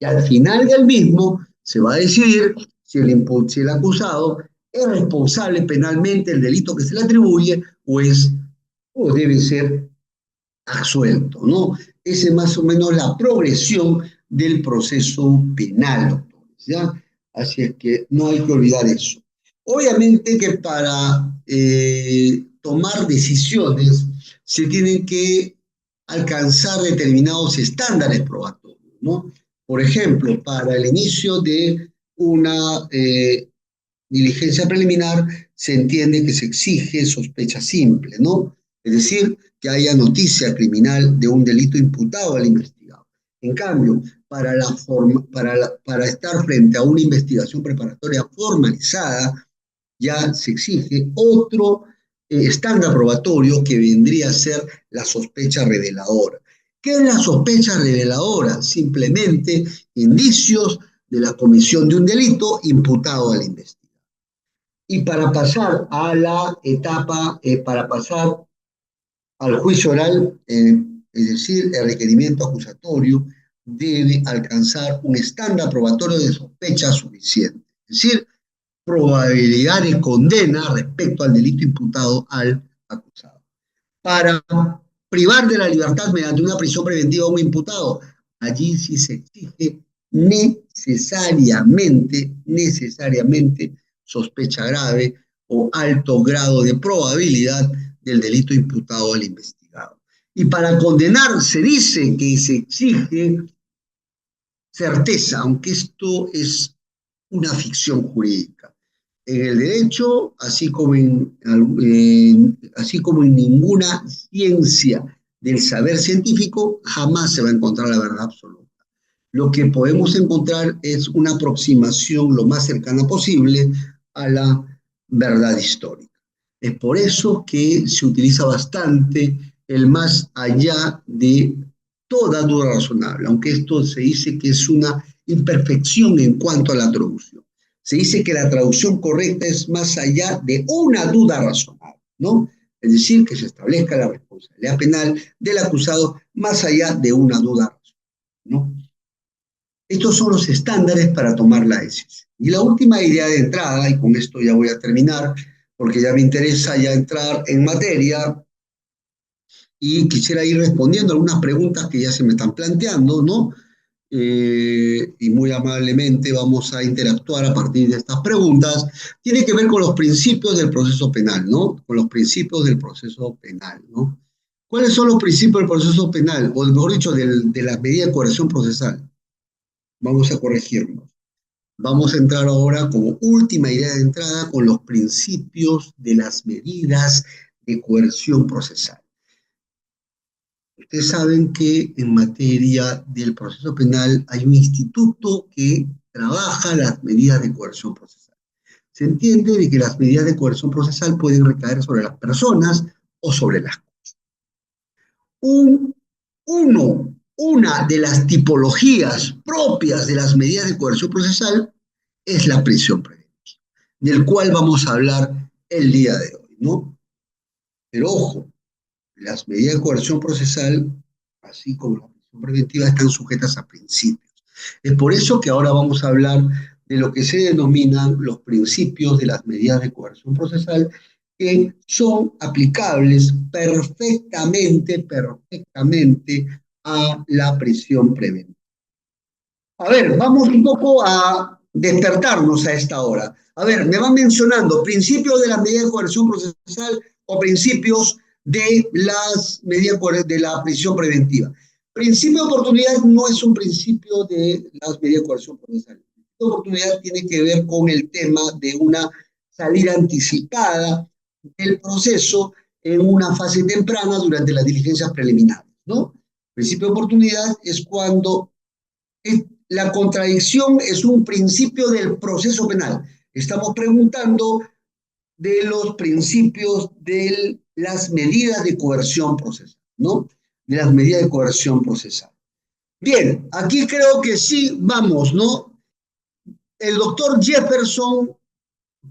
Y al final del mismo se va a decidir si el acusado ¿Es responsable penalmente el delito que se le atribuye o debe ser absuelto, ¿no? Esa es más o menos la progresión del proceso penal, doctores, ¿ya? Así es que no hay que olvidar eso. Obviamente que para tomar decisiones se tienen que alcanzar determinados estándares probatorios, ¿no? Por ejemplo, para el inicio de una diligencia preliminar se entiende que se exige sospecha simple, ¿no? Es decir, que haya noticia criminal de un delito imputado al investigado. En cambio, para estar frente a una investigación preparatoria formalizada, ya se exige otro estándar probatorio que vendría a ser la sospecha reveladora. ¿Qué es la sospecha reveladora? Simplemente indicios de la comisión de un delito imputado al investigado. Y para pasar a la etapa, para pasar al juicio oral, es decir, el requerimiento acusatorio debe alcanzar un estándar probatorio de sospecha suficiente, es decir, probabilidad de condena respecto al delito imputado al acusado. Para privar de la libertad mediante una prisión preventiva a un imputado, allí sí se exige necesariamente sospecha grave o alto grado de probabilidad del delito imputado al investigado. Y para condenar se dice que se exige certeza, aunque esto es una ficción jurídica. En el derecho, así como en ninguna ciencia del saber científico, jamás se va a encontrar la verdad absoluta. Lo que podemos encontrar es una aproximación lo más cercana posible a la verdad histórica. Es por eso que se utiliza bastante el más allá de toda duda razonable, aunque esto se dice que es una imperfección en cuanto a la traducción. Se dice que la traducción correcta es más allá de una duda razonable, ¿no? Es decir, que se establezca la responsabilidad penal del acusado más allá de una duda razonable, ¿no? Estos son los estándares para tomar la decisión. Y la última idea de entrada, y con esto ya voy a terminar, porque ya me interesa ya entrar en materia, y quisiera ir respondiendo a algunas preguntas que ya se me están planteando, ¿no? Y muy amablemente vamos a interactuar a partir de estas preguntas. Tiene que ver con los principios del proceso penal, ¿no? Con los principios del proceso penal, ¿no? ¿Cuáles son los principios del proceso penal? O mejor dicho, de la medida de coerción procesal. Vamos a corregirnos. Vamos a entrar ahora como última idea de entrada con los principios de las medidas de coerción procesal. Ustedes saben que en materia del proceso penal hay un instituto que trabaja las medidas de coerción procesal. Se entiende de que las medidas de coerción procesal pueden recaer sobre las personas o sobre las cosas. Una de las tipologías propias de las medidas de coerción procesal es la prisión preventiva, del cual vamos a hablar el día de hoy, ¿no? Pero ojo, las medidas de coerción procesal, así como la prisión preventiva, están sujetas a principios. Es por eso que ahora vamos a hablar de lo que se denominan los principios de las medidas de coerción procesal, que son aplicables perfectamente a la prisión preventiva. A ver, vamos un poco a despertarnos a esta hora. A ver, me van mencionando principios de las medidas de coerción procesal o principios de las medidas de la prisión preventiva. Principio de oportunidad no es un principio de las medidas de coerción procesal. El principio de oportunidad tiene que ver con el tema de una salida anticipada del proceso en una fase temprana durante las diligencias preliminares, ¿no? El principio de oportunidad es cuando la contradicción es un principio del proceso penal. Estamos preguntando de los principios de las medidas de coerción procesal, ¿no? De las medidas de coerción procesal. Bien, aquí creo que sí vamos, ¿no? El doctor Jefferson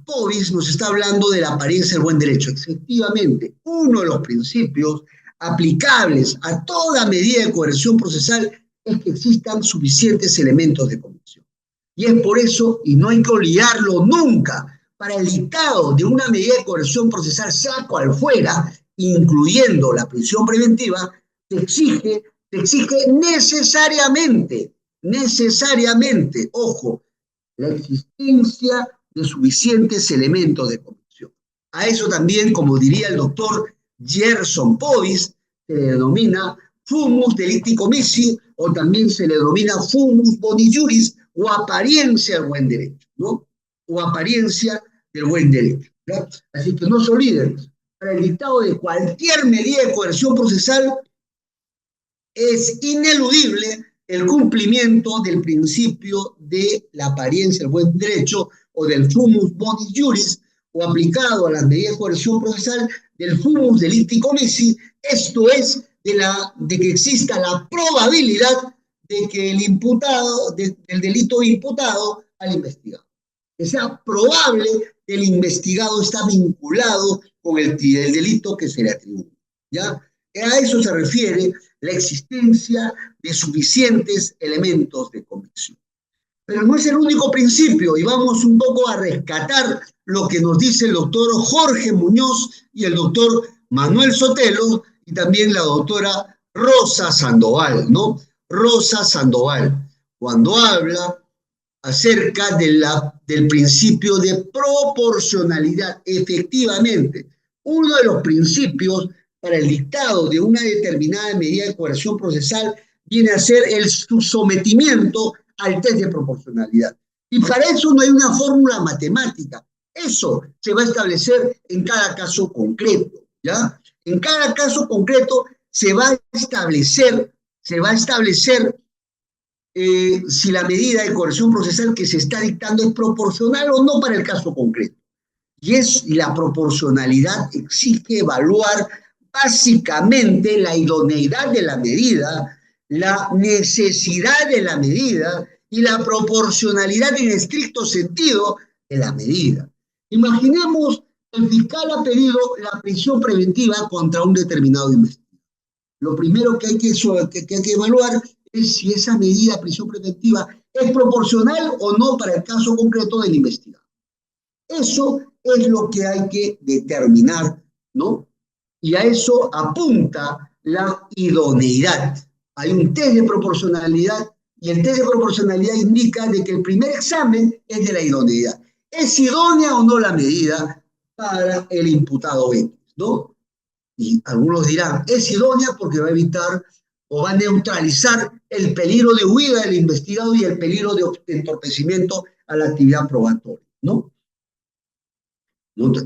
Povis nos está hablando de la apariencia del buen derecho. Efectivamente, uno de los principios aplicables a toda medida de coerción procesal es que existan suficientes elementos de convicción. Y es por eso, y no hay que olvidarlo nunca, para el dictado de una medida de coerción procesal, sea cual fuera, incluyendo la prisión preventiva, se exige necesariamente, ojo, la existencia de suficientes elementos de convicción. A eso también, como diría el doctor Gerson Povis, se le denomina fumus delicti comissi, o también se le denomina fumus boni juris, o apariencia del buen derecho, ¿no? O apariencia del buen derecho, ¿ya? Así que no se olviden, para el dictado de cualquier medida de coerción procesal es ineludible el cumplimiento del principio de la apariencia del buen derecho o del fumus boni juris, o aplicado a las medidas de coerción procesal del fumus delicti comissi, esto es, de que exista la probabilidad de que del delito imputado al investigado. Que sea probable que el investigado está vinculado con el delito que se le atribuye, ¿ya? A eso se refiere la existencia de suficientes elementos de convicción. Pero no es el único principio, y vamos un poco a rescatar lo que nos dice el doctor Jorge Muñoz y el doctor Manuel Sotelo, y también la doctora Rosa Sandoval, ¿no? Rosa Sandoval, cuando habla acerca del principio de proporcionalidad. Efectivamente, uno de los principios para el dictado de una determinada medida de coerción procesal viene a ser el sometimiento al test de proporcionalidad. Y para eso no hay una fórmula matemática. Eso se va a establecer en cada caso concreto, ¿ya? En cada caso concreto se va a establecer si la medida de coerción procesal que se está dictando es proporcional o no para el caso concreto. Y la proporcionalidad exige evaluar básicamente la idoneidad de la medida, la necesidad de la medida y la proporcionalidad en estricto sentido de la medida. Imaginemos que el fiscal ha pedido la prisión preventiva contra un determinado investigado. Lo primero que hay que evaluar es si esa medida de prisión preventiva es proporcional o no para el caso concreto del investigado. Eso es lo que hay que determinar, ¿no? Y a eso apunta la idoneidad. Hay un test de proporcionalidad y el test de proporcionalidad indica de que el primer examen es de la idoneidad. ¿Es idónea o no la medida para el imputado X, ¿no? Y algunos dirán, es idónea porque va a evitar o va a neutralizar el peligro de huida del investigado y el peligro de entorpecimiento a la actividad probatoria, ¿no?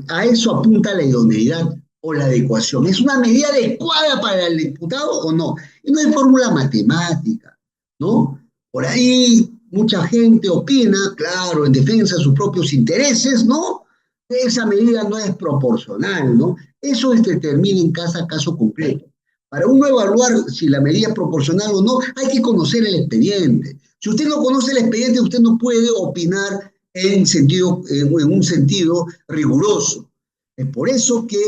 A eso apunta la idoneidad o la adecuación. ¿Es una medida adecuada para el imputado o no? Y no hay fórmula matemática, ¿no? Por ahí mucha gente opina, claro, en defensa de sus propios intereses, ¿no? Esa medida no es proporcional, ¿no? Eso se determina en cada caso concreto. Para uno evaluar si la medida es proporcional o no, hay que conocer el expediente. Si usted no conoce el expediente, usted no puede opinar en un sentido riguroso. Es por eso que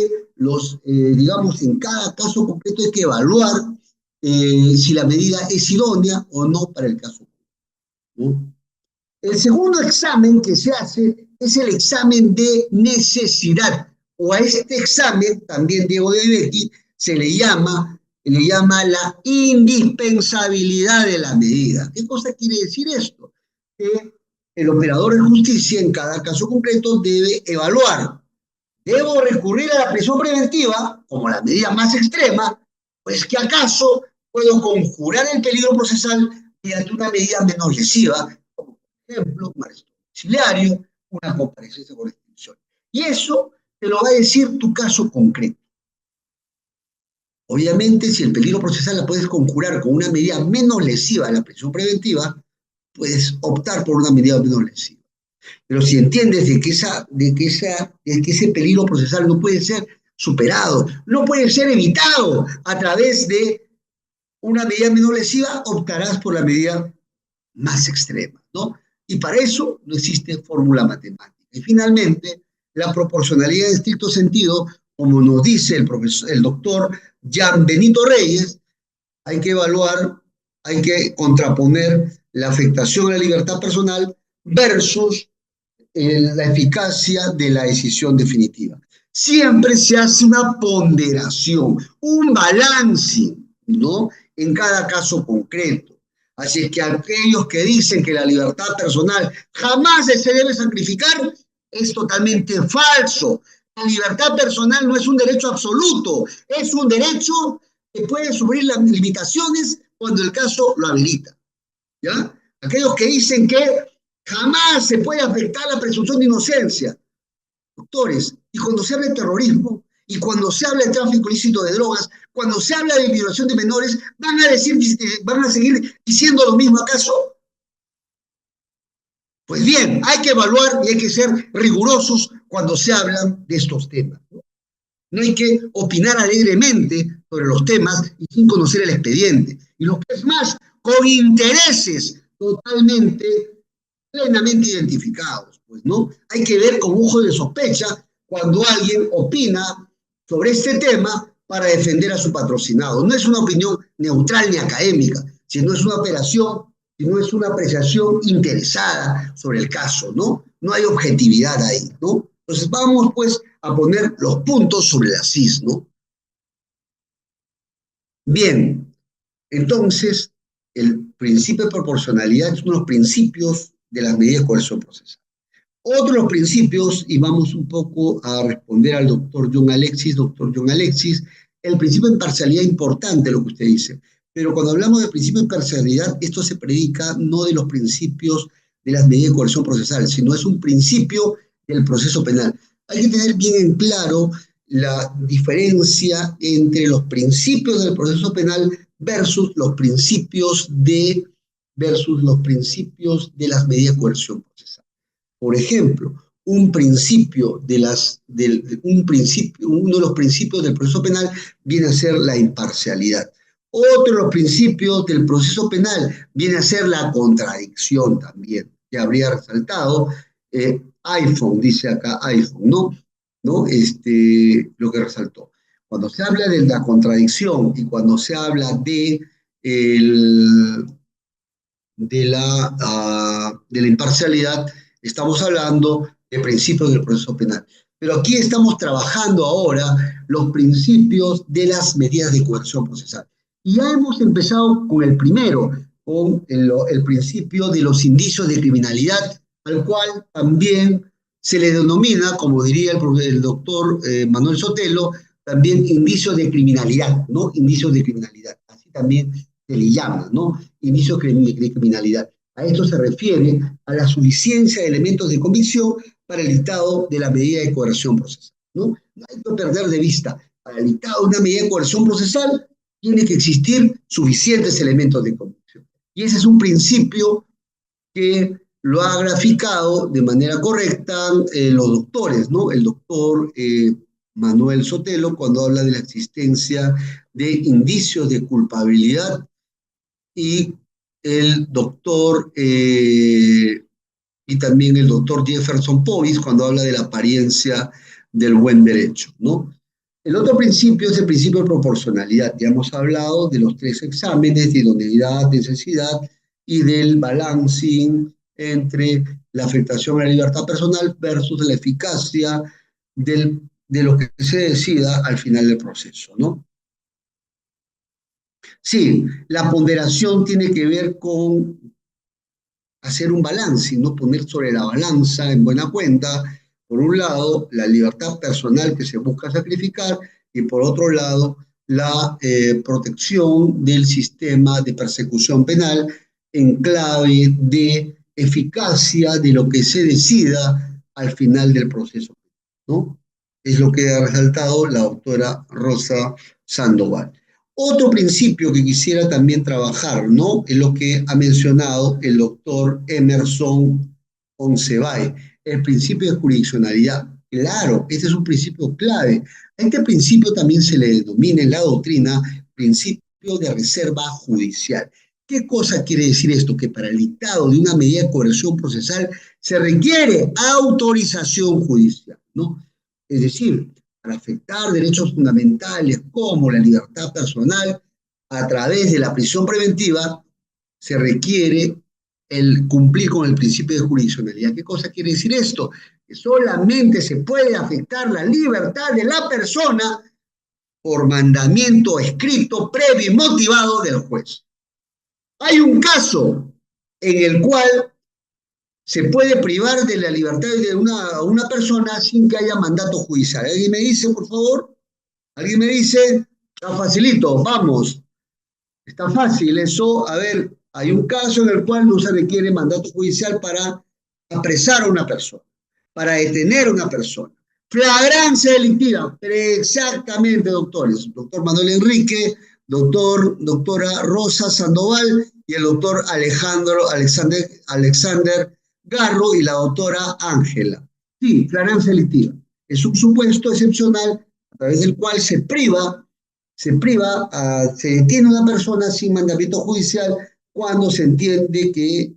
digamos, en cada caso concreto hay que evaluar si la medida es idónea o no para el caso, ¿no? El segundo examen que se hace es el examen de necesidad, o a este examen, también Diego de Becky, se le llama la indispensabilidad de la medida. ¿Qué cosa quiere decir esto? Que el operador de justicia en cada caso concreto debe evaluar. ¿Debo recurrir a la prisión preventiva como la medida más extrema? Pues que acaso puedo conjurar el peligro procesal mediante una medida menos lesiva, como por ejemplo un arresto domiciliario, una comparecencia por extinción. Y eso te lo va a decir tu caso concreto. Obviamente, si el peligro procesal la puedes conjurar con una medida menos lesiva a la prisión preventiva, puedes optar por una medida menos lesiva. Pero si entiendes de que ese peligro procesal no puede ser superado, no puede ser evitado a través de una medida menos lesiva, optarás por la medida más extrema, ¿no? Y para eso no existe fórmula matemática. Y finalmente, la proporcionalidad en estricto sentido, como nos dice el doctor Jan Benito Reyes, hay que evaluar, hay que contraponer la afectación a la libertad personal versus la eficacia de la decisión definitiva. Siempre se hace una ponderación, un balance, ¿no? En cada caso concreto. Así es que aquellos que dicen que la libertad personal jamás se debe sacrificar, es totalmente falso. La libertad personal no es un derecho absoluto, es un derecho que puede sufrir las limitaciones cuando el caso lo habilita. ¿Ya? Aquellos que dicen que jamás se puede afectar la presunción de inocencia. Doctores, y cuando se habla de terrorismo, y cuando se habla de tráfico ilícito de drogas, cuando se habla de violación de menores, van a seguir diciendo lo mismo acaso. Pues bien, hay que evaluar y hay que ser rigurosos cuando se hablan de estos temas. No hay que opinar alegremente sobre los temas y sin conocer el expediente. Y lo que es más, con intereses totalmente, plenamente identificados. Pues, ¿no? Hay que ver con ojo de sospecha cuando alguien opina sobre este tema para defender a su patrocinado. No es una opinión neutral ni académica, sino es una operación, sino es una apreciación interesada sobre el caso, ¿no? No hay objetividad ahí, ¿no? Entonces vamos pues a poner los puntos sobre las CIS, ¿no? Bien, entonces el principio de proporcionalidad es uno de los principios de las medidas de coerción procesal. Otro de los principios, y vamos un poco a responder al doctor John Alexis, el principio de imparcialidad es importante lo que usted dice, pero cuando hablamos del principio de imparcialidad, esto se predica no de los principios de las medidas de coerción procesal, sino es un principio del proceso penal. Hay que tener bien en claro la diferencia entre los principios del proceso penal versus los principios de las medidas de coerción procesal. Por ejemplo, uno de los principios del proceso penal viene a ser la imparcialidad. Otro de los principios del proceso penal viene a ser la contradicción también, que habría resaltado iPhone, dice acá iPhone, ¿no? Lo que resaltó. Cuando se habla de la contradicción y cuando se habla de la imparcialidad, estamos hablando de principios del proceso penal. Pero aquí estamos trabajando ahora los principios de las medidas de coerción procesal. Y ya hemos empezado con el primero, con el principio de los indicios de criminalidad, al cual también se le denomina, como diría el doctor Manuel Sotelo, también indicios de criminalidad, ¿no? Indicios de criminalidad. Así también se le llama, ¿no? Indicios de criminalidad. A esto se refiere a la suficiencia de elementos de convicción para el dictado de la medida de coerción procesal, ¿no? No hay que perder de vista, para el dictado de una medida de coerción procesal tiene que existir suficientes elementos de convicción. Y ese es un principio que lo ha graficado de manera correcta los doctores, ¿no? El doctor Manuel Sotelo, cuando habla de la existencia de indicios de culpabilidad, y el doctor y también el doctor Jefferson Povis cuando habla de la apariencia del buen derecho, ¿no? El otro principio es el principio de proporcionalidad. Ya hemos hablado de los tres exámenes de idoneidad, necesidad y del balancing entre la afectación a la libertad personal versus la eficacia de lo que se decida al final del proceso, ¿no? Sí, la ponderación tiene que ver con hacer un balance, no poner sobre la balanza en buena cuenta, por un lado, la libertad personal que se busca sacrificar y por otro lado, la protección del sistema de persecución penal en clave de eficacia de lo que se decida al final del proceso, ¿no? Es lo que ha resaltado la doctora Rosa Sandoval. Otro principio que quisiera también trabajar, ¿no? Es lo que ha mencionado el doctor Emerson Oncebay, el principio de jurisdiccionalidad. Claro, este es un principio clave. A este principio también se le denomina en la doctrina principio de reserva judicial. ¿Qué cosa quiere decir esto? Que para el dictado de una medida de coerción procesal se requiere autorización judicial, ¿no? Es decir, para afectar derechos fundamentales como la libertad personal a través de la prisión preventiva, se requiere el cumplir con el principio de jurisdiccionalidad. ¿Qué cosa quiere decir esto? Que solamente se puede afectar la libertad de la persona por mandamiento escrito, previo y motivado del juez. Hay un caso en el cual se puede privar de la libertad de una persona sin que haya mandato judicial. ¿Alguien me dice, por favor? ¿Alguien me dice? Está facilito, vamos. Está fácil eso. A ver, hay un caso en el cual no se requiere mandato judicial para apresar a una persona, para detener a una persona. Flagrancia delictiva, pero exactamente, doctores. Doctor Manuel Enrique, doctora Rosa Sandoval y el doctor Alexander Garro y la doctora Ángela. Sí, flagrancia delictiva. Es un supuesto excepcional a través del cual se detiene a una persona sin mandamiento judicial cuando se entiende que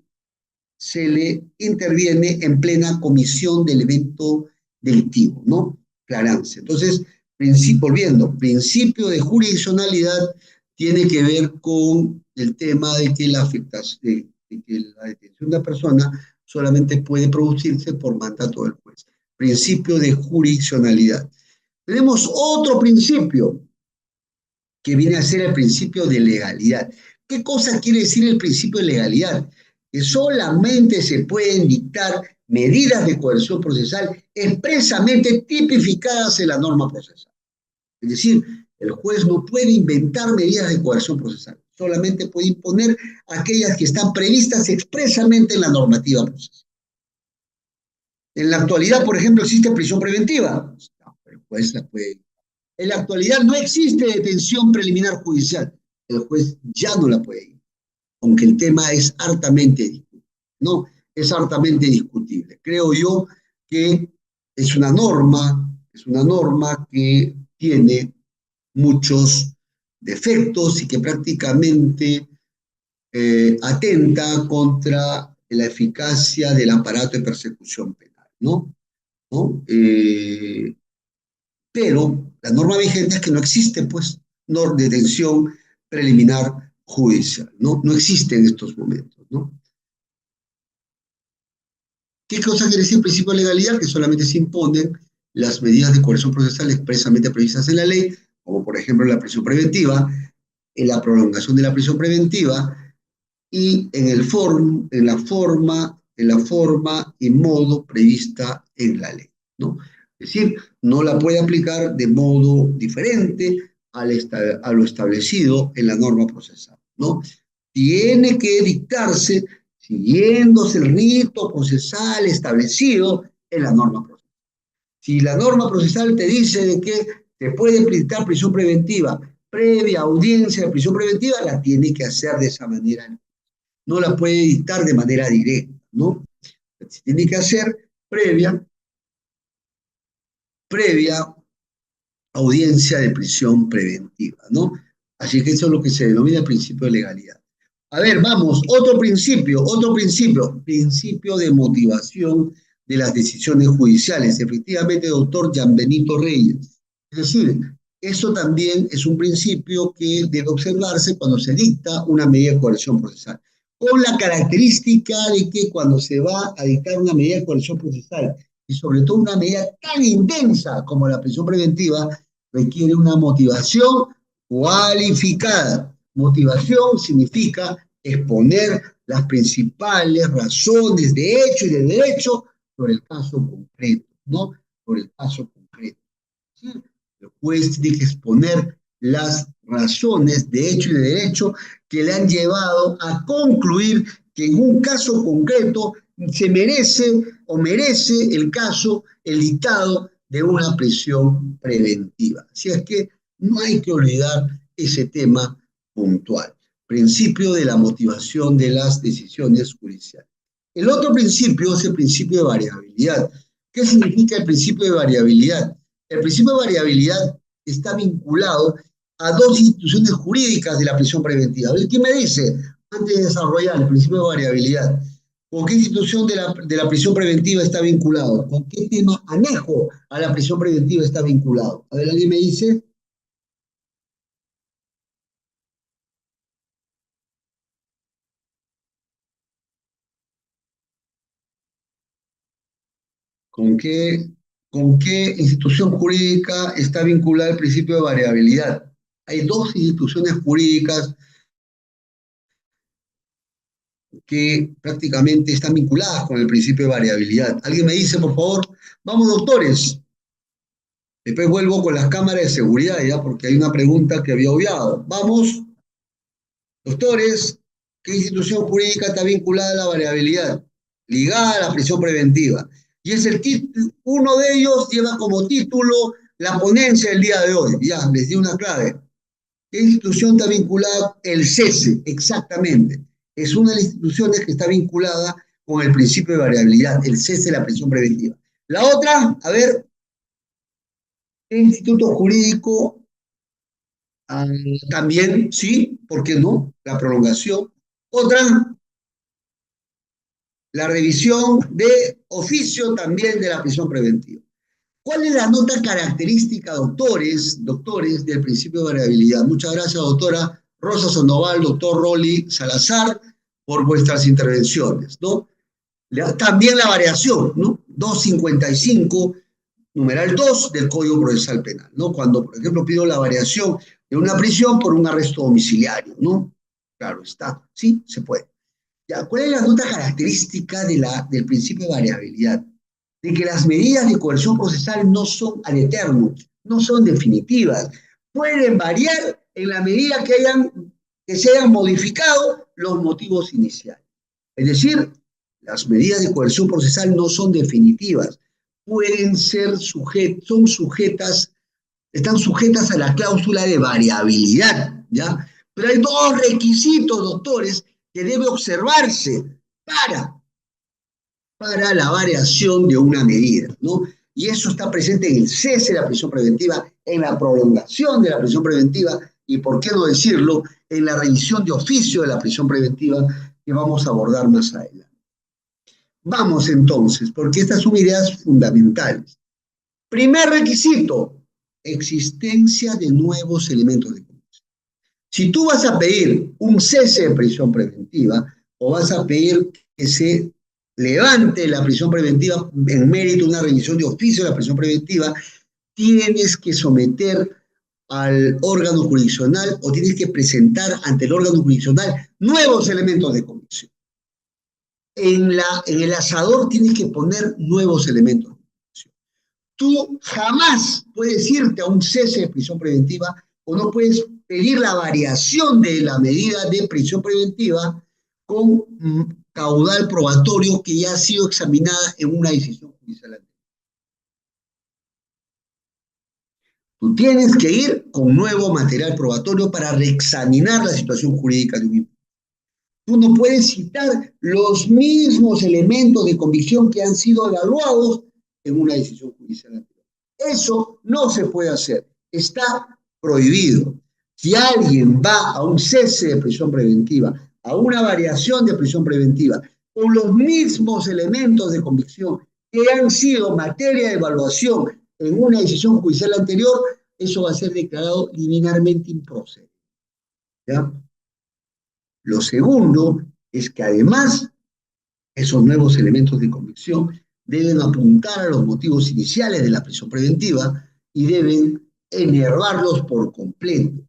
se le interviene en plena comisión del evento delictivo, ¿no? Flagrancia. Entonces, volviendo, principio de jurisdiccionalidad tiene que ver con el tema de que la afectación, de que la detención de una persona solamente puede producirse por mandato del juez. Principio de jurisdiccionalidad. Tenemos otro principio que viene a ser el principio de legalidad. ¿Qué cosa quiere decir el principio de legalidad? Que solamente se pueden dictar medidas de coerción procesal expresamente tipificadas en la norma procesal. Es decir, el juez no puede inventar medidas de coerción procesal, solamente puede imponer aquellas que están previstas expresamente en la normativa procesal. En la actualidad, por ejemplo, existe prisión preventiva. No, el juez la puede. En la actualidad no existe detención preliminar judicial. El juez ya no la puede ir, aunque el tema es hartamente discutible. No, es hartamente discutible. Creo yo que es una norma que tiene muchos defectos y que prácticamente atenta contra la eficacia del aparato de persecución penal, ¿no? ¿No? Pero la norma vigente es que no existe, pues, no detención preliminar judicial, ¿no? No existe en estos momentos, ¿no? ¿Qué cosa quiere decir principio de legalidad? Que solamente se imponen las medidas de coerción procesal expresamente previstas en la ley, como por ejemplo la prisión preventiva, en la prolongación de la prisión preventiva y en la forma y modo prevista en la ley, ¿no? Es decir, no la puede aplicar de modo diferente a lo establecido en la norma procesal, ¿no? Tiene que dictarse siguiéndose el rito procesal establecido en la norma procesal. Si la norma procesal te dice de que te puede dictar prisión preventiva previa audiencia de prisión preventiva, la tiene que hacer de esa manera. No la puede dictar de manera directa, ¿no? Se tiene que hacer previa audiencia de prisión preventiva, ¿no? Así que eso es lo que se denomina principio de legalidad. A ver, vamos, principio de motivación de las decisiones judiciales. Efectivamente, doctor Gian Benito Reyes. Es decir, eso también es un principio que debe observarse cuando se dicta una medida de coerción procesal. Con la característica de que cuando se va a dictar una medida de coerción procesal, y sobre todo una medida tan intensa como la prisión preventiva, requiere una motivación cualificada. Motivación significa exponer las principales razones de hecho y de derecho sobre el caso concreto, ¿no? Sobre el caso concreto. ¿Sí? El juez tiene que exponer las razones de hecho y de derecho que le han llevado a concluir que en un caso concreto se merece o merece el caso, el dictado de una prisión preventiva. Así es que no hay que olvidar ese tema puntual. Principio de la motivación de las decisiones judiciales. El otro principio es el principio de variabilidad. ¿Qué significa el principio de variabilidad? El principio de variabilidad está vinculado a dos instituciones jurídicas de la prisión preventiva. A ver, ¿quién me dice? Antes de desarrollar el principio de variabilidad, ¿con qué institución de la prisión preventiva está vinculado? ¿Con qué tema anejo a la prisión preventiva está vinculado? A ver, ¿alguien me dice? ¿Con qué, con qué institución jurídica está vinculada el principio de variabilidad? Hay dos instituciones jurídicas que prácticamente están vinculadas con el principio de variabilidad. Alguien me dice, por favor, vamos doctores. Después vuelvo con las cámaras de seguridad, ya, porque hay una pregunta que había obviado. Vamos, doctores, ¿qué institución jurídica está vinculada a la variabilidad? Ligada a la prisión preventiva. Y es el título, uno de ellos lleva como título la ponencia del día de hoy. Ya, les di una clave. ¿Qué institución está vinculada? El cese, exactamente. Es una de las instituciones que está vinculada con el principio de variabilidad, el cese de la prisión preventiva. La otra, a ver, ¿qué instituto jurídico? Ah, también, sí, ¿por qué no? La prolongación. Otra, la revisión de oficio también de la prisión preventiva. ¿Cuál es la nota característica, doctores, del principio de variabilidad? Muchas gracias, doctora Rosa Sandoval, doctor Rolly Salazar, por vuestras intervenciones, ¿no? También la variación, ¿no? 255, numeral 2 del Código Procesal Penal, ¿no? Cuando, por ejemplo, pido la variación de una prisión por un arresto domiciliario, ¿no? Claro está, sí, se puede. Ya, ¿cuál es la nota característica del principio de variabilidad? De que las medidas de coerción procesal no son ad eternum, no son definitivas. Pueden variar en la medida que se hayan modificado los motivos iniciales. Es decir, las medidas de coerción procesal no son definitivas. Pueden ser son sujetas, están sujetas a la cláusula de variabilidad, ¿ya? Pero hay dos requisitos, doctores, que debe observarse para la variación de una medida, ¿no? Y eso está presente en el cese de la prisión preventiva, en la prolongación de la prisión preventiva y, por qué no decirlo, en la revisión de oficio de la prisión preventiva que vamos a abordar más adelante. Vamos entonces, porque estas son ideas fundamentales. Primer requisito, existencia de nuevos elementos de conducta. Si tú vas a pedir un cese de prisión preventiva o vas a pedir que se levante la prisión preventiva en mérito de una revisión de oficio de la prisión preventiva, tienes que someter al órgano jurisdiccional o tienes que presentar ante el órgano jurisdiccional nuevos elementos de convicción. En el asador tienes que poner nuevos elementos. Tú jamás puedes irte a un cese de prisión preventiva o no puedes pedir la variación de la medida de prisión preventiva con caudal probatorio que ya ha sido examinada en una decisión judicial anterior. Tú tienes que ir con nuevo material probatorio para reexaminar la situación jurídica de un imputado. Tú no puedes citar los mismos elementos de convicción que han sido evaluados en una decisión judicial anterior. Eso no se puede hacer. Está prohibido. Si alguien va a un cese de prisión preventiva, a una variación de prisión preventiva, con los mismos elementos de convicción que han sido materia de evaluación en una decisión judicial anterior, eso va a ser declarado liminarmente improcedente. ¿Ya? Lo segundo es que además esos nuevos elementos de convicción deben apuntar a los motivos iniciales de la prisión preventiva y deben enervarlos por completo.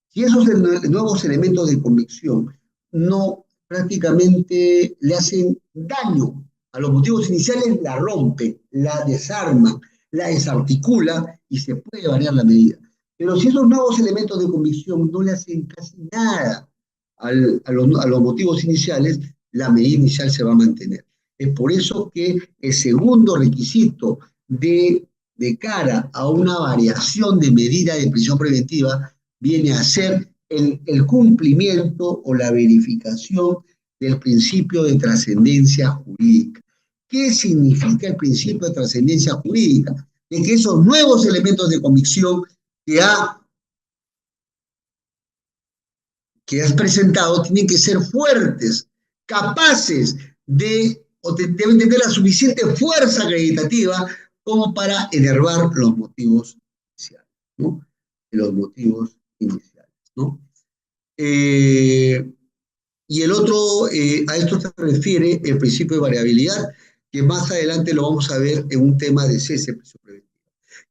Si esos nuevos elementos de convicción no prácticamente le hacen daño a los motivos iniciales, la rompen, la desarman, la desarticula y se puede variar la medida. Pero si esos nuevos elementos de convicción no le hacen casi nada a los motivos iniciales, la medida inicial se va a mantener. Es por eso que el segundo requisito de cara a una variación de medida de prisión preventiva viene a ser el cumplimiento o la verificación del principio de trascendencia jurídica. ¿Qué significa el principio de trascendencia jurídica? De que esos nuevos elementos de convicción que has presentado tienen que ser fuertes, capaces deben tener la suficiente fuerza acreditativa como para enervar los motivos iniciales, ¿no? Los motivos iniciales, ¿no? Y el otro, a esto se refiere el principio de variabilidad, que más adelante lo vamos a ver en un tema de cese de prisión preventiva.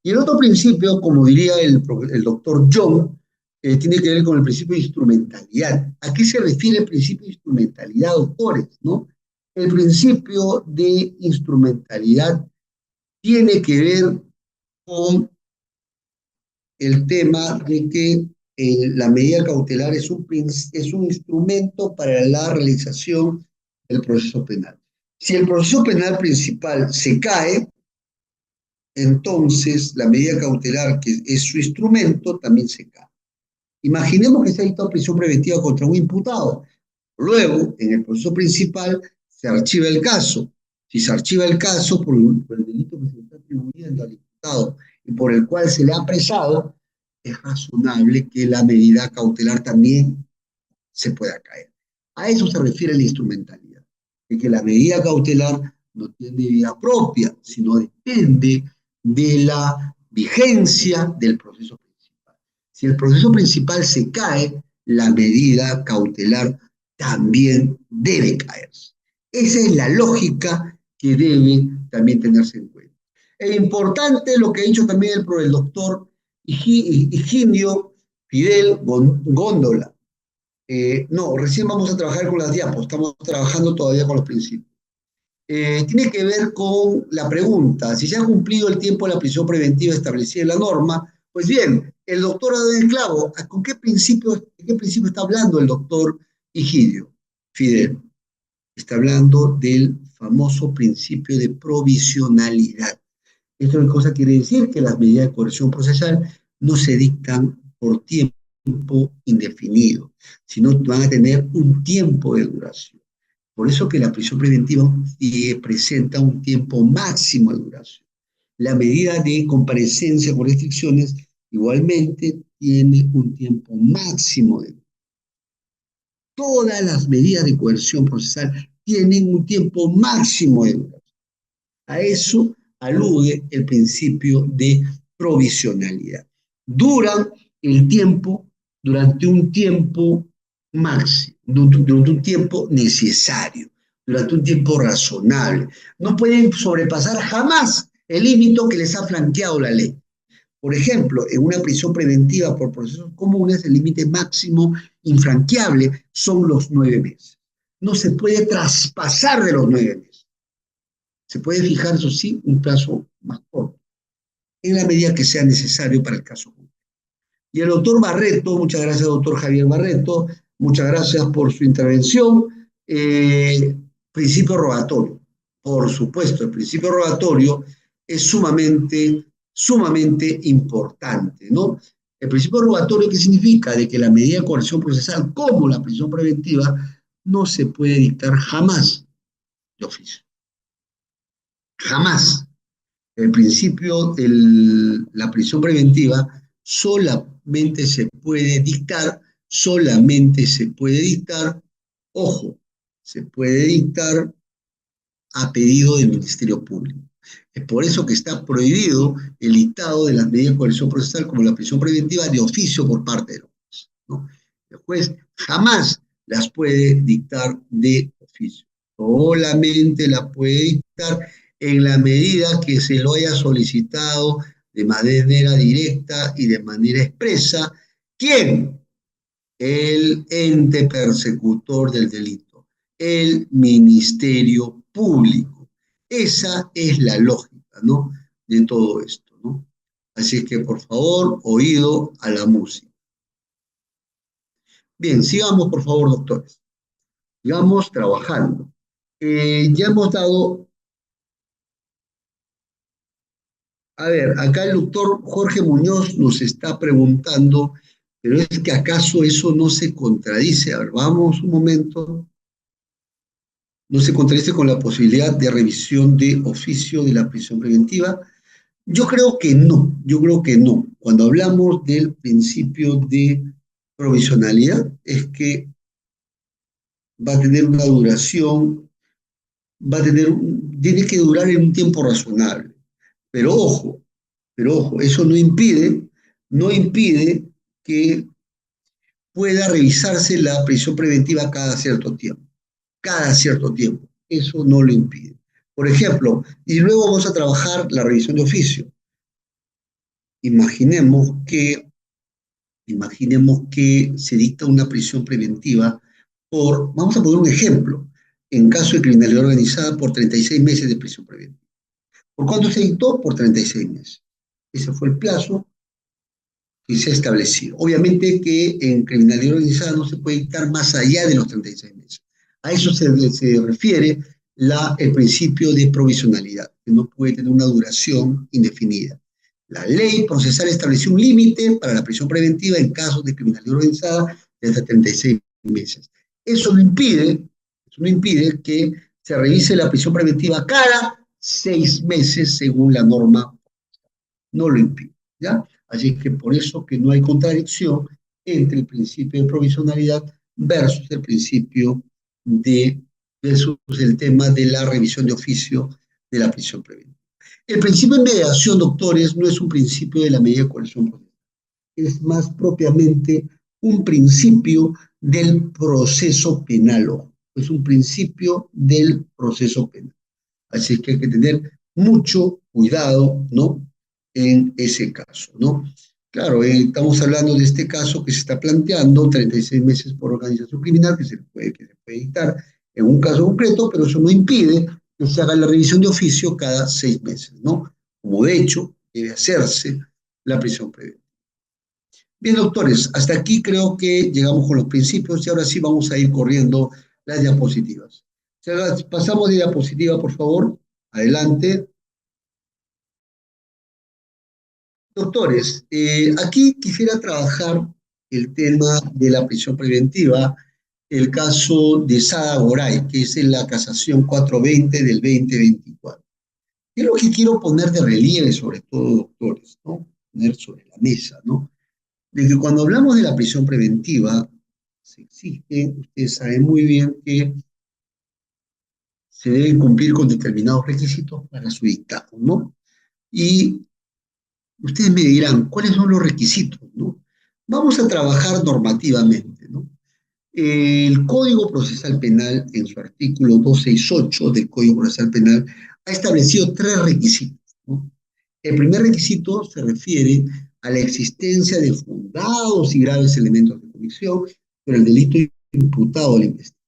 Y el otro principio, como diría el doctor John, tiene que ver con el principio de instrumentalidad. ¿A qué se refiere el principio de instrumentalidad, doctores? ¿No? El principio de instrumentalidad tiene que ver con el tema de que la medida cautelar es un instrumento para la realización del proceso penal. Si el proceso penal principal se cae, entonces la medida cautelar, que es su instrumento, también se cae. Imaginemos que se ha dictado prisión preventiva contra un imputado. Luego, en el proceso principal, se archiva el caso. Si se archiva el caso por el delito que se le está atribuyendo al imputado y por el cual se le ha apresado, es razonable que la medida cautelar también se pueda caer. A eso se refiere la instrumentalidad, de que la medida cautelar no tiene vida propia, sino depende de la vigencia del proceso principal. Si el proceso principal se cae, la medida cautelar también debe caerse. Esa es la lógica que debe también tenerse en cuenta. Es importante lo que ha dicho también el doctor Higinio Fidel Góndola. No, recién vamos a trabajar con las diapos, estamos trabajando todavía con los principios. Tiene que ver con la pregunta, si se ha cumplido el tiempo de la prisión preventiva establecida en la norma, pues bien, el doctor ha dado el clavo. ¿De qué principio está hablando el doctor Higidio Fidel? Está hablando del famoso principio de provisionalidad. Esto es cosa quiere decir que las medidas de coerción procesal no se dictan por tiempo indefinido, sino van a tener un tiempo de duración. Por eso que la prisión preventiva presenta un tiempo máximo de duración. La medida de comparecencia con restricciones igualmente tiene un tiempo máximo de duración. Todas las medidas de coerción procesal tienen un tiempo máximo de duración. A eso alude el principio de provisionalidad. Duran el tiempo durante un tiempo máximo, durante un tiempo necesario, durante un tiempo razonable. No pueden sobrepasar jamás el límite que les ha flanqueado la ley. Por ejemplo, en una prisión preventiva por procesos comunes, el límite máximo infranqueable son los 9 meses. No se puede traspasar de los 9 meses. Se puede fijar, eso sí, un plazo más corto, en la medida que sea necesario para el caso. Y el doctor Barreto, muchas gracias, doctor Javier Barreto, muchas gracias por su intervención. Principio rogatorio. Por supuesto, el principio rogatorio es sumamente importante, ¿no? El principio rogatorio, ¿qué significa? De que la medida de coerción procesal, como la prisión preventiva, no se puede dictar jamás de oficio. Jamás. El principio de la prisión preventiva solamente se puede dictar, ojo, se puede dictar a pedido del Ministerio Público. Es por eso que está prohibido el dictado de las medidas de coerción procesal como la prisión preventiva de oficio por parte del juez, ¿no? El juez jamás las puede dictar de oficio, solamente las puede dictar en la medida que se lo haya solicitado de manera directa y de manera expresa. ¿Quién? El ente persecutor del delito, el Ministerio Público. Esa es la lógica, ¿no?, de todo esto, ¿no? Así que, por favor, oído a la música. Bien, sigamos, por favor, doctores. Sigamos trabajando. Ya hemos dado. A ver, acá el doctor Jorge Muñoz nos está preguntando, pero es que acaso eso no se contradice. A ver, vamos un momento. No se contradice con la posibilidad de revisión de oficio de la prisión preventiva. Yo creo que no. Cuando hablamos del principio de provisionalidad, es que va a tener una duración, tiene que durar en un tiempo razonable. Pero ojo, eso no impide que pueda revisarse la prisión preventiva cada cierto tiempo. Eso no lo impide. Por ejemplo, y luego vamos a trabajar la revisión de oficio. Imaginemos que, imaginemos que se dicta una prisión preventiva por, vamos a poner un ejemplo, en caso de criminalidad organizada por 36 meses de prisión preventiva. ¿Por cuánto se dictó? Por 36 meses. Ese fue el plazo que se ha establecido. Obviamente que en criminalidad organizada no se puede dictar más allá de los 36 meses. A eso se refiere el principio de provisionalidad, que no puede tener una duración indefinida. La ley procesal estableció un límite para la prisión preventiva en casos de criminalidad organizada de hasta 36 meses. Eso no impide que se revise la prisión preventiva cada 6 meses según la norma, no lo impide, ¿ya? Así que por eso que no hay contradicción entre el principio de provisionalidad versus el principio versus el tema de la revisión de oficio de la prisión preventiva. El principio de mediación, doctores, no es un principio de la medida de coerción procesal, es más propiamente un principio del proceso penal, es un principio del proceso penal. Así que hay que tener mucho cuidado, ¿no? En ese caso, ¿no? Claro, estamos hablando de este caso que se está planteando, 36 meses por organización criminal, que se puede dictar en un caso concreto, pero eso no impide que se haga la revisión de oficio cada 6 meses, ¿no? Como de hecho debe hacerse la prisión preventiva. Bien, doctores, hasta aquí creo que llegamos con los principios y ahora sí vamos a ir corriendo las diapositivas. Pasamos de diapositiva, por favor. Adelante. Doctores, aquí quisiera trabajar el tema de la prisión preventiva, el caso de Sada Goray, que es en la casación 420 del 2024. ¿Qué es lo que quiero poner de relieve, sobre todo, doctores, ¿no? Poner sobre la mesa, ¿no? De que cuando hablamos de la prisión preventiva, se exige, ustedes saben muy bien que se deben cumplir con determinados requisitos para su dictado, ¿no? Y ustedes me dirán, ¿cuáles son los requisitos, no? Vamos a trabajar normativamente, ¿no? El Código Procesal Penal, en su artículo 268 del Código Procesal Penal, ha establecido 3 requisitos, ¿no? El primer requisito se refiere a la existencia de fundados y graves elementos de comisión por el delito imputado al investigador.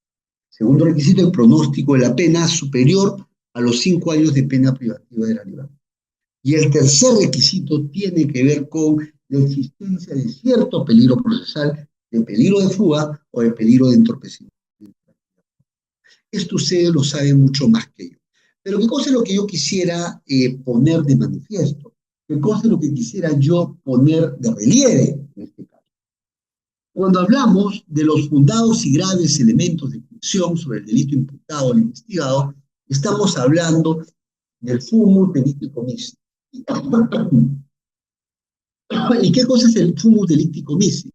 Segundo requisito, el pronóstico de la pena superior a los 5 años de pena privativa de la libertad. Y el tercer requisito tiene que ver con la existencia de cierto peligro procesal, de peligro de fuga o de peligro de entorpecimiento. Esto ustedes lo saben mucho más que yo. Pero ¿qué cosa es lo que yo quisiera poner de manifiesto? ¿Qué cosa es lo que quisiera yo poner de relieve en este caso? Cuando hablamos de los fundados y graves elementos de convicción sobre el delito imputado al investigado, estamos hablando del fumus delicti commissi. ¿Y qué cosa es el fumus delicti commissi?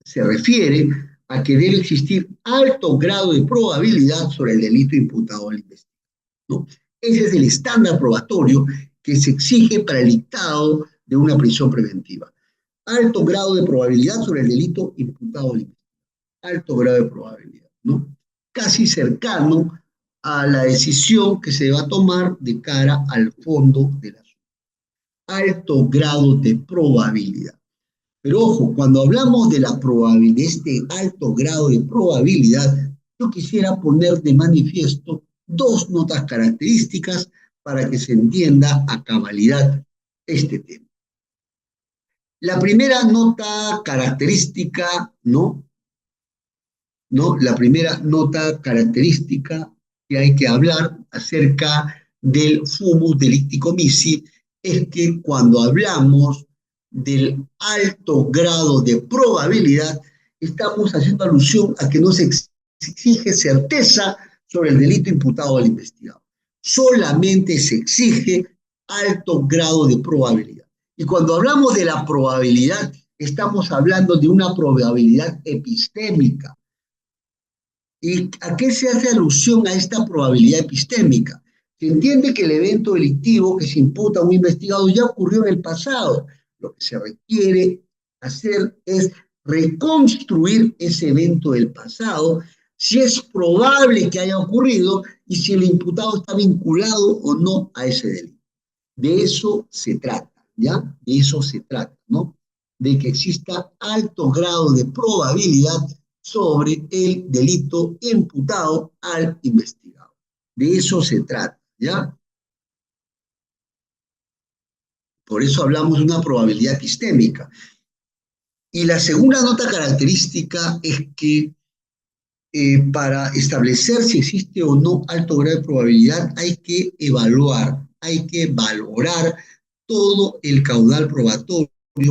Se refiere a que debe existir alto grado de probabilidad sobre el delito imputado al investigado, ¿no? Ese es el estándar probatorio que se exige para el dictado de una prisión preventiva. Alto grado de probabilidad sobre el delito imputado al investigado. Alto grado de probabilidad, ¿no? Casi cercano a la decisión que se va a tomar de cara al fondo del asunto. Alto grado de probabilidad. Pero ojo, cuando hablamos de la probabilidad, este alto grado de probabilidad, yo quisiera poner de manifiesto 2 notas características para que se entienda a cabalidad este tema. La primera nota característica, ¿no? La primera nota característica que hay que hablar acerca del fumus delicti commissi es que cuando hablamos del alto grado de probabilidad, estamos haciendo alusión a que no se exige certeza sobre el delito imputado al investigado. Solamente se exige alto grado de probabilidad. Y cuando hablamos de la probabilidad, estamos hablando de una probabilidad epistémica. ¿Y a qué se hace alusión a esta probabilidad epistémica? Se entiende que el evento delictivo que se imputa a un investigado ya ocurrió en el pasado. Lo que se requiere hacer es reconstruir ese evento del pasado si es probable que haya ocurrido y si el imputado está vinculado o no a ese delito. De eso se trata, ¿ya? De eso se trata, ¿no? De que exista alto grado de probabilidad sobre el delito imputado al investigado. De eso se trata, ¿ya? Por eso hablamos de una probabilidad epistémica. Y la segunda nota característica es que para establecer si existe o no alto grado de probabilidad hay que evaluar, hay que valorar todo el caudal probatorio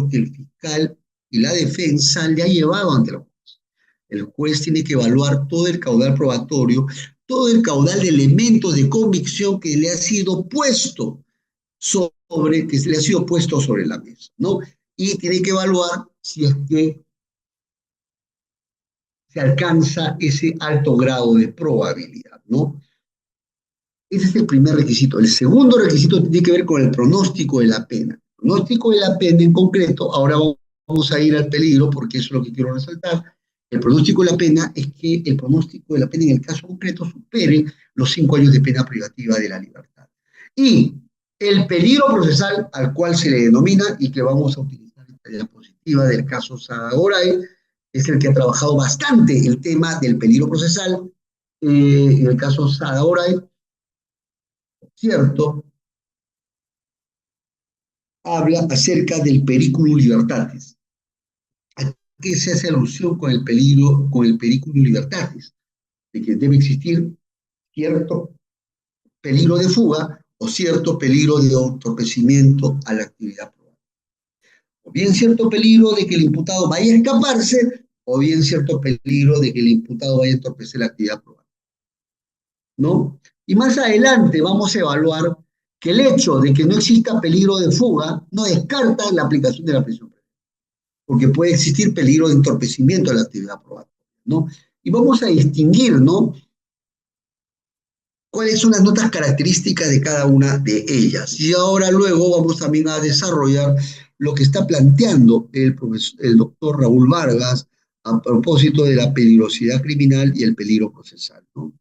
que el fiscal y la defensa le ha llevado ante el juez. El juez tiene que evaluar todo el caudal probatorio, todo el caudal de elementos de convicción que le ha sido puesto que se le ha sido puesto sobre la mesa, ¿no? Y tiene que evaluar si es que se alcanza ese alto grado de probabilidad, ¿no? Ese es el primer requisito. El segundo requisito tiene que ver con el pronóstico de la pena. El pronóstico de la pena en concreto, ahora vamos a ir al peligro porque eso es lo que quiero resaltar. El pronóstico de la pena es que el pronóstico de la pena en el caso concreto supere los 5 años de pena privativa de la libertad. Y el peligro procesal al cual se le denomina y que vamos a utilizar en la diapositiva del caso Sadagoray, es el que ha trabajado bastante el tema del peligro procesal. En el caso Sadagoray, ¿cierto? Habla acerca del periculum libertatis. ¿A qué se hace alusión con el periculum libertatis? De que debe existir cierto peligro de fuga o cierto peligro de entorpecimiento a la actividad probatoria. O bien cierto peligro de que el imputado vaya a escaparse, o bien cierto peligro de que el imputado vaya a entorpecer la actividad probatoria, ¿no? Y más adelante vamos a evaluar que el hecho de que no exista peligro de fuga no descarta la aplicación de la prisión preventiva, porque puede existir peligro de entorpecimiento de la actividad probatoria, ¿no? Y vamos a distinguir, ¿no? ¿Cuáles son las notas características de cada una de ellas? Y ahora luego vamos también a desarrollar lo que está planteando el doctor Raúl Vargas a propósito de la peligrosidad criminal y el peligro procesal, ¿no?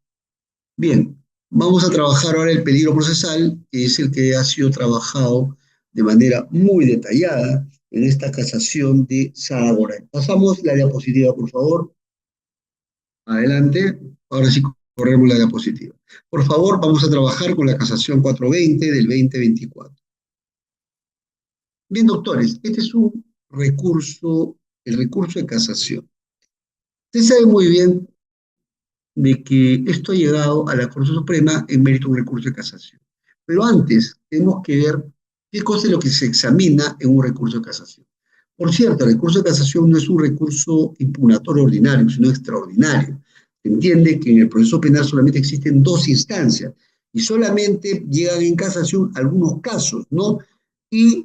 Bien, vamos a trabajar ahora el peligro procesal, que es el que ha sido trabajado de manera muy detallada en esta casación de Sadagoray. Pasamos la diapositiva, por favor. Adelante. Ahora sí corremos la diapositiva. Por favor, vamos a trabajar con la casación 420 del 2024. Bien, doctores, este es un recurso, el recurso de casación. Usted sabe muy bien de que esto ha llegado a la Corte Suprema en mérito de un recurso de casación. Pero antes tenemos que ver qué cosa es lo que se examina en un recurso de casación. Por cierto, el recurso de casación no es un recurso impugnatorio ordinario, sino extraordinario. Se entiende que en el proceso penal solamente existen 2 instancias y solamente llegan en casación algunos casos, ¿no? ¿Y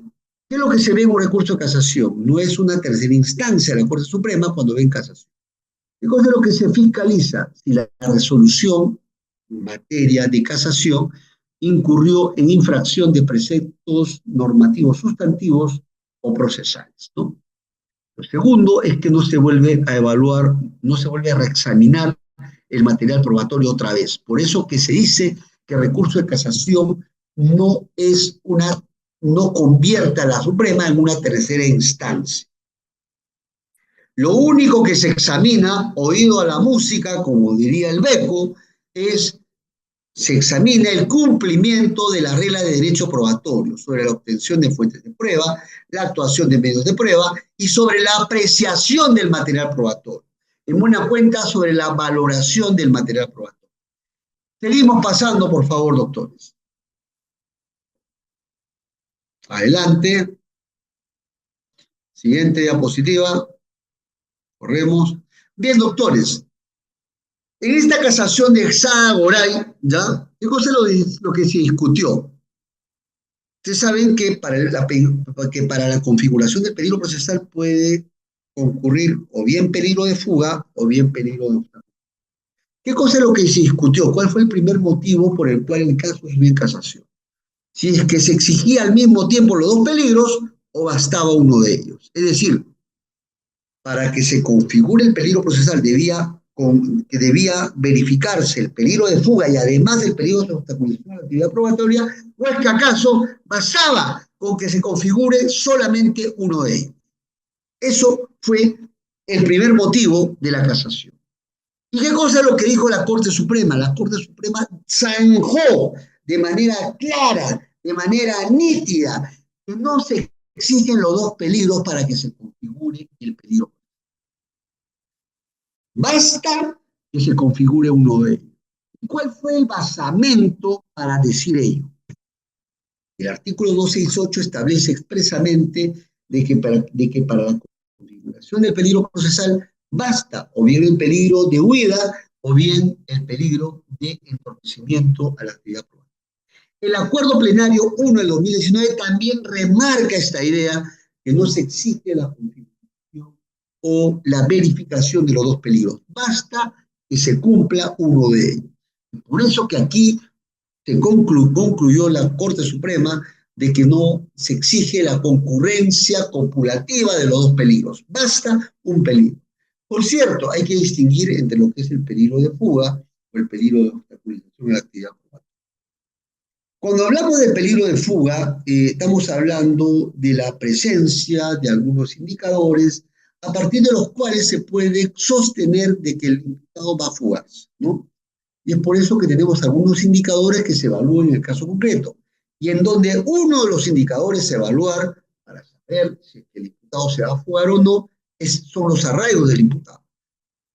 qué es lo que se ve en un recurso de casación? No es una tercera instancia de la Corte Suprema cuando ve en casación. ¿Qué cosa es lo que se fiscaliza? Si la resolución en materia de casación incurrió en infracción de preceptos normativos sustantivos o procesales, ¿no? Lo segundo es que no se vuelve a evaluar, no se vuelve a reexaminar el material probatorio otra vez. Por eso que se dice que el recurso de casación no convierte a la Suprema en una tercera instancia. Lo único que se examina, oído a la música, como diría el Beco, se examina el cumplimiento de la regla de derecho probatorio sobre la obtención de fuentes de prueba, la actuación de medios de prueba y sobre la apreciación del material probatorio. En buena cuenta, sobre la valoración del material probatorio. Seguimos pasando, por favor, doctores. Adelante. Siguiente diapositiva. Corremos. Bien, doctores. En esta casación de Sadagoray, ¿ya? ¿Qué cosa es lo que se discutió? Ustedes saben que para la configuración del peligro procesal puede concurrir o bien peligro de fuga o bien peligro de obstáculo. ¿Qué cosa es lo que se discutió? ¿Cuál fue el primer motivo por el cual el caso subió en casación? Si es que se exigía al mismo tiempo los 2 peligros o bastaba uno de ellos. Es decir, para que se configure el peligro procesal debía que debía verificarse el peligro de fuga y además del peligro de obstaculización de la actividad probatoria, o es que acaso basaba con que se configure solamente uno de ellos. Eso fue el primer motivo de la casación. ¿Y qué cosa es lo que dijo la Corte Suprema? La Corte Suprema zanjó de manera clara, de manera nítida, que no se exigen los dos peligros para que se configure el peligro. Basta que se configure uno de ellos. ¿Cuál fue el basamento para decir ello? El artículo 268 establece expresamente de que para la configuración del peligro procesal basta o bien el peligro de huida o bien el peligro de entorpecimiento a la actividad probatoria. El acuerdo plenario 1 del 2019 también remarca esta idea que no se exige la configuración o la verificación de los dos peligros. Basta que se cumpla uno de ellos. Por eso que aquí se concluyó la Corte Suprema de que no se exige la concurrencia copulativa de los dos peligros. Basta un peligro. Por cierto, hay que distinguir entre lo que es el peligro de fuga o el peligro de obstaculización de la actividad probatoria. Cuando hablamos de peligro de fuga, estamos hablando de la presencia de algunos indicadores a partir de los cuales se puede sostener de que el imputado va a fugarse, ¿no? Y es por eso que tenemos algunos indicadores que se evalúan en el caso concreto. Y en donde uno de los indicadores a evaluar para saber si el imputado se va a fugar o no son los arraigos del imputado.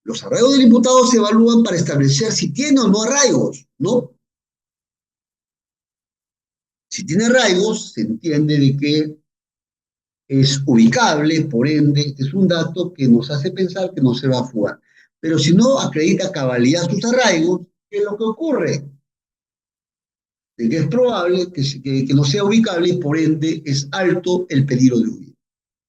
Los arraigos del imputado se evalúan para establecer si tiene o no arraigos, ¿no? Si tiene arraigos, se entiende de que es ubicable, por ende, es un dato que nos hace pensar que no se va a fugar. Pero si no acredita cabalidad sus arraigos, ¿qué es lo que ocurre? De que es probable que no sea ubicable y por ende es alto el peligro de huida.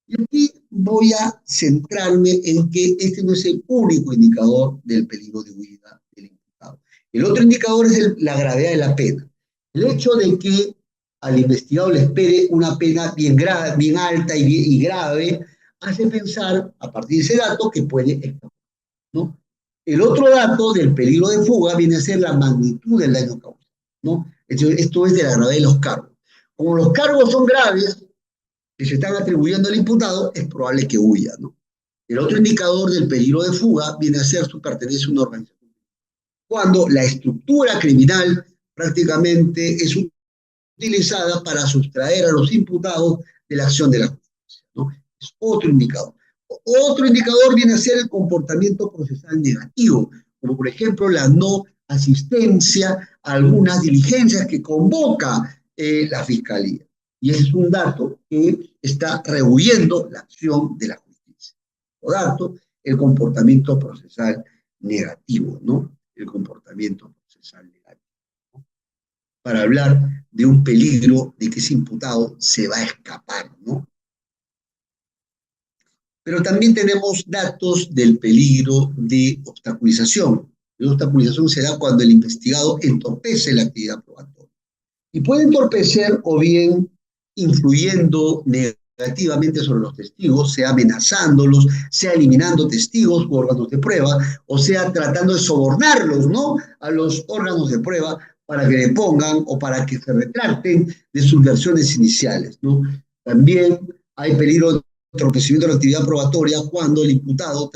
Y aquí voy a centrarme en que este no es el único indicador del peligro de huida del imputado. El otro indicador es la gravedad de la pena. El hecho de que al investigado le espere una pena bien alta y grave hace pensar, a partir de ese dato, que puede escapar, ¿no? El otro dato del peligro de fuga viene a ser la magnitud del daño causado, ¿no? Esto es de la gravedad de los cargos. Como los cargos son graves, que se están atribuyendo al imputado, es probable que huya, ¿no? El otro indicador del peligro de fuga viene a ser su pertenencia a una organización. Cuando la estructura criminal prácticamente es utilizada para sustraer a los imputados de la acción de la justicia, ¿no? Es otro indicador. Otro indicador viene a ser el comportamiento procesal negativo, como por ejemplo la no asistencia a algunas diligencias que convoca la Fiscalía. Y ese es un dato que está rehuyendo la acción de la justicia. Por lo tanto, el comportamiento procesal negativo, ¿no? El comportamiento procesal negativo, ¿no? Para hablar de un peligro de que ese imputado se va a escapar, ¿no? Pero también tenemos datos del peligro de obstaculización. La obstaculización se da cuando el investigado entorpece la actividad probatoria. Y puede entorpecer o bien influyendo negativamente sobre los testigos, sea amenazándolos, sea eliminando testigos u órganos de prueba, o sea tratando de sobornarlos, ¿no? A los órganos de prueba para que le pongan o para que se retracten de sus versiones iniciales, ¿no? También hay peligro de entorpecimiento de la actividad probatoria cuando el imputado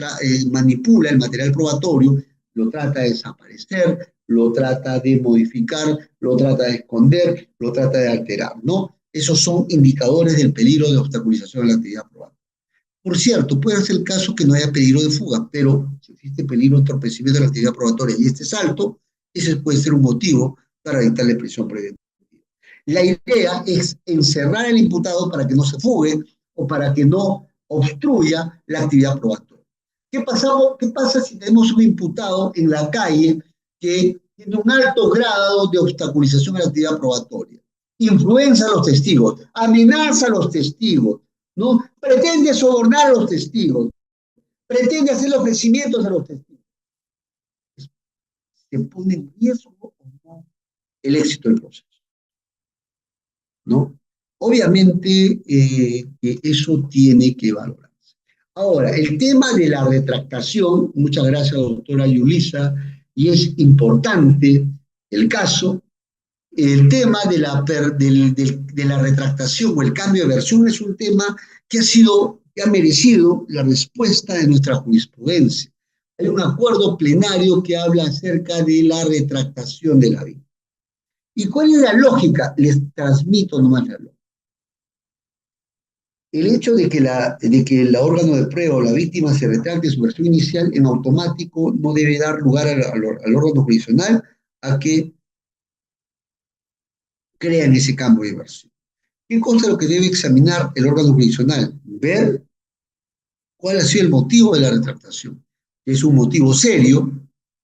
manipula el material probatorio, lo trata de desaparecer, lo trata de modificar, lo trata de esconder, lo trata de alterar, ¿no? Esos son indicadores del peligro de obstaculización de la actividad probatoria. Por cierto, puede ser el caso que no haya peligro de fuga, pero si existe peligro de entorpecimiento de la actividad probatoria y este es alto, ese puede ser un motivo para dictarle prisión preventiva. La idea es encerrar al imputado para que no se fugue o para que no obstruya la actividad probatoria. ¿Qué pasa si tenemos un imputado en la calle que tiene un alto grado de obstaculización de la actividad probatoria? Influencia a los testigos, amenaza a los testigos, ¿no? Pretende sobornar a los testigos, pretende hacer ofrecimientos a los testigos. ¿Se pone en riesgo o no el éxito del proceso? ¿No? Obviamente que eso tiene que valorarse. Ahora, el tema de la retractación, muchas gracias, doctora Yulisa, y es importante el caso. El tema de la retractación o el cambio de versión es un tema que ha merecido la respuesta de nuestra jurisprudencia. Hay un acuerdo plenario que habla acerca de la retractación de la vida. ¿Y cuál es la lógica? Les transmito nomás la lógica. El hecho de que el órgano de prueba o la víctima se retracte su versión inicial en automático no debe dar lugar al órgano jurisdiccional a que crean ese cambio de versión. ¿Qué cosa es lo que debe examinar el órgano jurisdiccional? Ver cuál ha sido el motivo de la retractación. ¿Es un motivo serio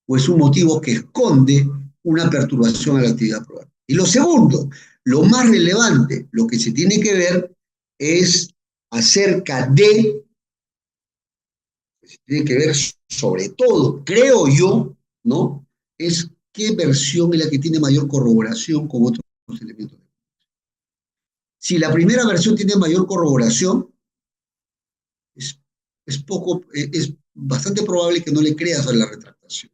o es un motivo que esconde una perturbación a la actividad probatoria? Y lo segundo, lo más relevante, lo que se tiene que ver es acerca de, se tiene que ver sobre todo, creo yo, ¿no? Es qué versión es la que tiene mayor corroboración con otros elementos. Si la primera versión tiene mayor corroboración, es, es bastante probable que no le creas a la retractación.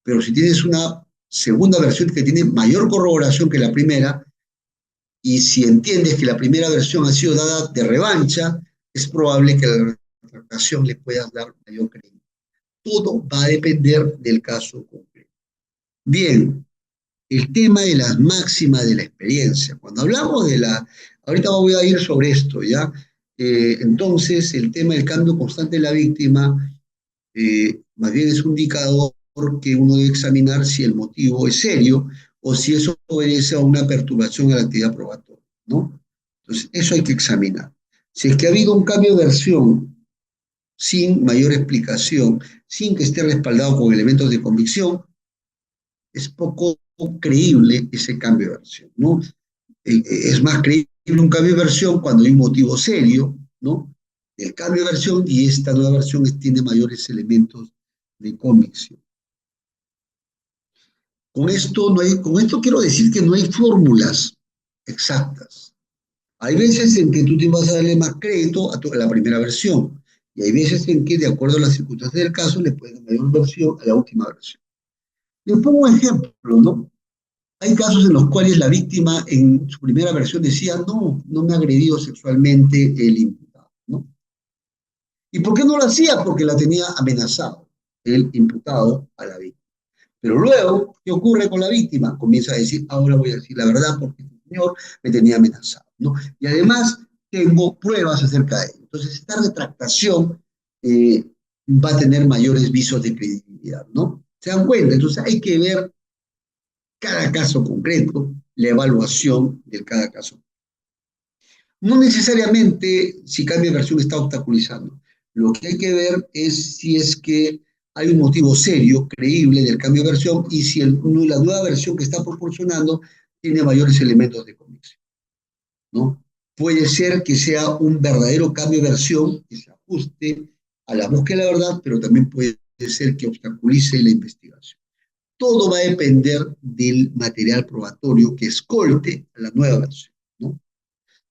Pero si tienes una segunda versión que tiene mayor corroboración que la primera, y si entiendes que la primera versión ha sido dada de revancha, es probable que a la retractación le puedas dar mayor crédito. Todo va a depender del caso concreto. Bien, el tema de las máximas de la experiencia. Cuando hablamos de la... Ahorita voy a ir sobre esto, ¿ya? Entonces, el tema del cambio constante de la víctima, más bien es un indicador que uno debe examinar si el motivo es serio o si eso obedece a una perturbación a la actividad probatoria, ¿no? Entonces, eso hay que examinar. Si es que ha habido un cambio de versión sin mayor explicación, sin que esté respaldado con elementos de convicción, es poco creíble ese cambio de versión, ¿no? Es más creíble un cambio de versión cuando hay un motivo serio, ¿no? El cambio de versión y esta nueva versión tiene mayores elementos de convicción. Con esto quiero decir que no hay fórmulas exactas. Hay veces en que tú te vas a darle más crédito a la primera versión y hay veces en que, de acuerdo a las circunstancias del caso, le puedes dar mayor versión a la última versión. Les pongo un ejemplo, ¿no? Hay casos en los cuales la víctima en su primera versión decía, no, no me ha agredido sexualmente el imputado, ¿no? ¿Y por qué no lo hacía? Porque la tenía amenazado el imputado a la víctima. Pero luego, ¿qué ocurre con la víctima? Comienza a decir, ahora voy a decir la verdad porque el señor me tenía amenazado, ¿no? Y además tengo pruebas acerca de ello. Entonces, esta retractación va a tener mayores visos de credibilidad, ¿no? ¿Se dan cuenta? Entonces, hay que ver cada caso concreto, la evaluación de cada caso. No necesariamente si cambia de versión está obstaculizando. Lo que hay que ver es si es que hay un motivo serio, creíble del cambio de versión y si la nueva versión que está proporcionando tiene mayores elementos de convicción, ¿no? Puede ser que sea un verdadero cambio de versión que se ajuste a la búsqueda de la verdad, pero también puede ser que obstaculice la investigación. Todo va a depender del material probatorio que escolte a la nueva versión, ¿no?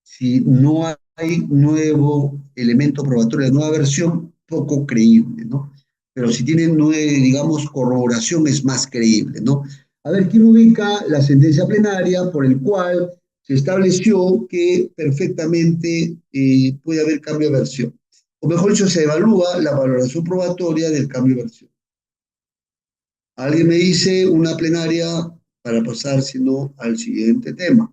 Si no hay nuevo elemento probatorio de nueva versión, poco creíble, ¿no? Pero si tiene, digamos, corroboración, es más creíble, ¿no? A ver, ¿quién ubica la sentencia plenaria por el cual se estableció que perfectamente puede haber cambio de versión? O mejor dicho, se evalúa la valoración probatoria del cambio de versión. Alguien me dice una plenaria para pasar, si no, al siguiente tema.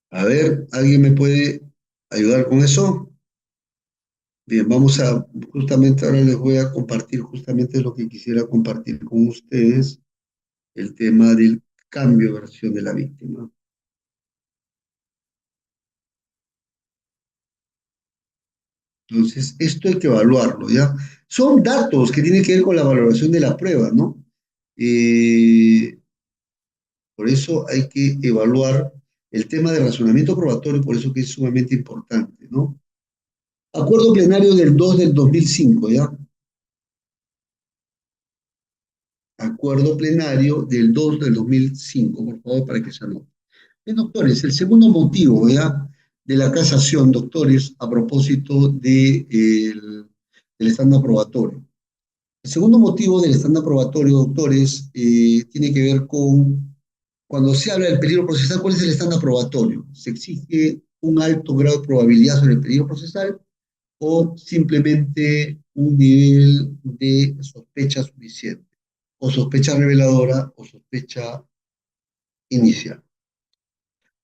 A ver, ¿alguien me puede ayudar con eso? Bien, vamos a, justamente ahora les voy a compartir justamente lo que quisiera compartir con ustedes, el tema del cambio de versión de la víctima. Entonces, esto hay que evaluarlo, ¿ya? Son datos que tienen que ver con la valoración de la prueba, ¿no? Eh, por eso hay que evaluar el tema de razonamiento probatorio, por eso que es sumamente importante, ¿no? Acuerdo plenario del 2 del 2005, ¿ya? Acuerdo plenario del 2 del 2005, por favor, para que se anote. Bien, doctores, el segundo motivo, ¿ya? De la casación, doctores, a propósito del estándar probatorio. El segundo motivo del estándar probatorio, doctores, tiene que ver con cuando se habla del peligro procesal. ¿Cuál es el estándar probatorio? ¿Se exige un alto grado de probabilidad sobre el peligro procesal o simplemente un nivel de sospecha suficiente? O sospecha reveladora o sospecha inicial.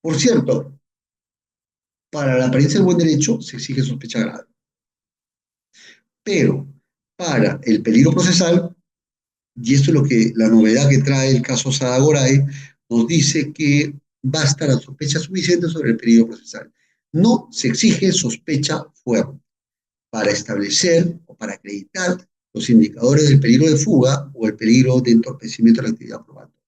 Por cierto, para la apariencia del buen derecho se exige sospecha grave, pero para el peligro procesal, y esto es lo que la novedad que trae el caso Sadagoray, nos dice que basta la sospecha suficiente sobre el peligro procesal. No se exige sospecha fuerte para establecer o para acreditar los indicadores del peligro de fuga o el peligro de entorpecimiento de la actividad probatoria.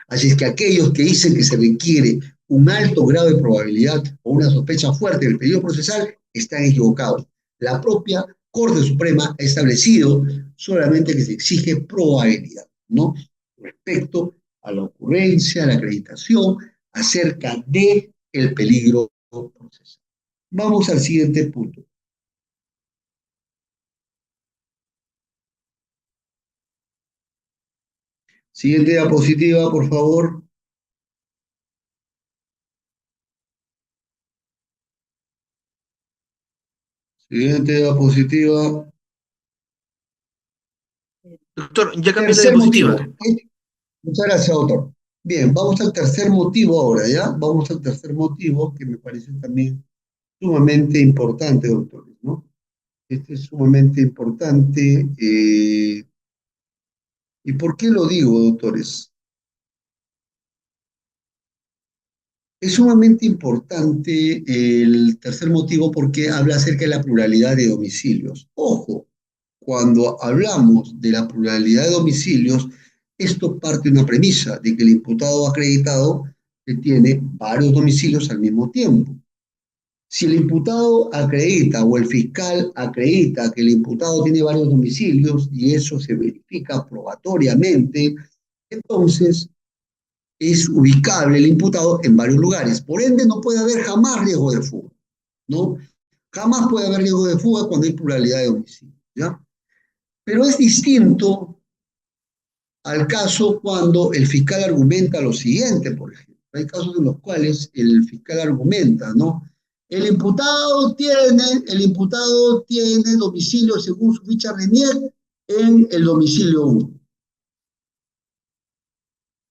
Así es que aquellos que dicen que se requiere un alto grado de probabilidad o una sospecha fuerte del peligro procesal están equivocados. La propia Corte Suprema ha establecido solamente que se exige probabilidad, ¿no? Respecto a la ocurrencia, a la acreditación acerca de el peligro procesal. Vamos al siguiente punto. Siguiente diapositiva, por favor. Siguiente diapositiva. Doctor, ya cambié la Tercer diapositiva. motivo. Muchas gracias, doctor. Bien, vamos al tercer motivo ahora, ¿ya? Vamos al tercer motivo que me parece también sumamente importante, doctores, ¿no? Este es sumamente importante. ¿Y por qué lo digo, doctores? Es sumamente importante el tercer motivo porque habla acerca de la pluralidad de domicilios. Ojo, cuando hablamos de la pluralidad de domicilios, esto parte de una premisa de que el imputado acreditado tiene varios domicilios al mismo tiempo. Si el imputado acredita o el fiscal acredita que el imputado tiene varios domicilios y eso se verifica probatoriamente, entonces es ubicable el imputado en varios lugares. Por ende, no puede haber jamás riesgo de fuga, ¿no? Jamás puede haber riesgo de fuga cuando hay pluralidad de domicilios, ¿ya? Pero es distinto al caso cuando el fiscal argumenta lo siguiente, por ejemplo. Hay casos en los cuales el fiscal argumenta, ¿no? El imputado tiene domicilio según su ficha RENIEC en el domicilio 1.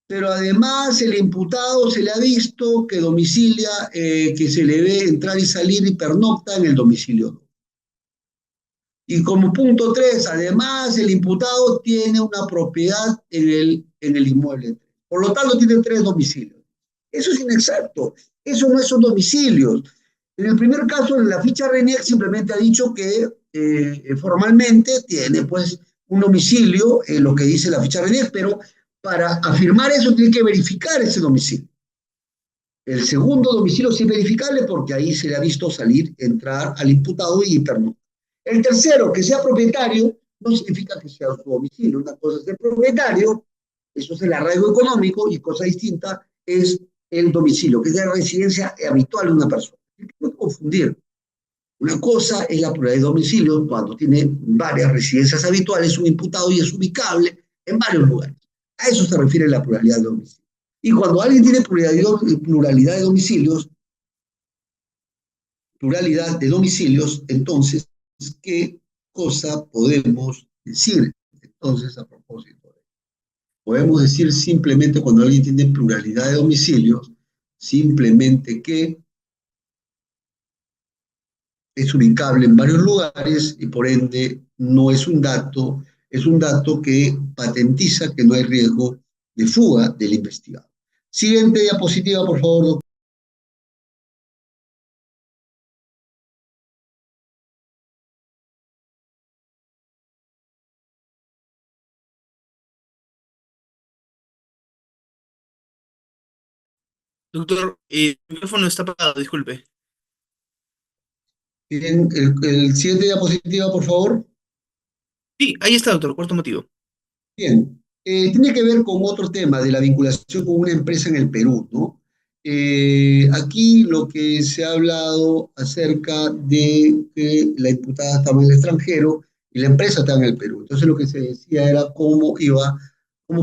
Pero además el imputado se le ha visto que domicilia, que se le ve entrar y salir y pernocta en el domicilio 2. Y como punto 3, además el imputado tiene una propiedad en el inmueble 3. Por lo tanto, tiene 3 domicilios. Eso es inexacto. Eso no son domicilios. En el primer caso, en la ficha RENIEC simplemente ha dicho que formalmente tiene pues un domicilio en lo que dice la ficha RENIEC, pero para afirmar eso tiene que verificar ese domicilio. El segundo domicilio sí es verificable porque ahí se le ha visto salir, entrar al imputado y pernoctar. El tercero, que sea propietario, no significa que sea su domicilio. Una cosa es ser propietario, eso es el arraigo económico, y cosa distinta es el domicilio, que es la residencia habitual de una persona. No hay que confundir. Una cosa es la pluralidad de domicilios cuando tiene varias residencias habituales, un imputado y es ubicable en varios lugares. A eso se refiere la pluralidad de domicilios. Y cuando alguien tiene pluralidad de domicilios, entonces, ¿qué cosa podemos decir? Entonces, a propósito, podemos decir simplemente cuando alguien tiene pluralidad de domicilios, simplemente que es ubicable en varios lugares y por ende no es un dato, es un dato que patentiza que no hay riesgo de fuga del investigado. Siguiente diapositiva, por favor, doctor. Doctor, el micrófono está apagado, disculpe. Bien, el siguiente diapositiva, por favor. Sí, ahí está, doctor, cuarto motivo. Bien. Tiene que ver con otro tema de la vinculación con una empresa en el Perú, ¿no? Aquí lo que se ha hablado acerca de que la imputada estaba en el extranjero y la empresa estaba en el Perú. Entonces lo que se decía era cómo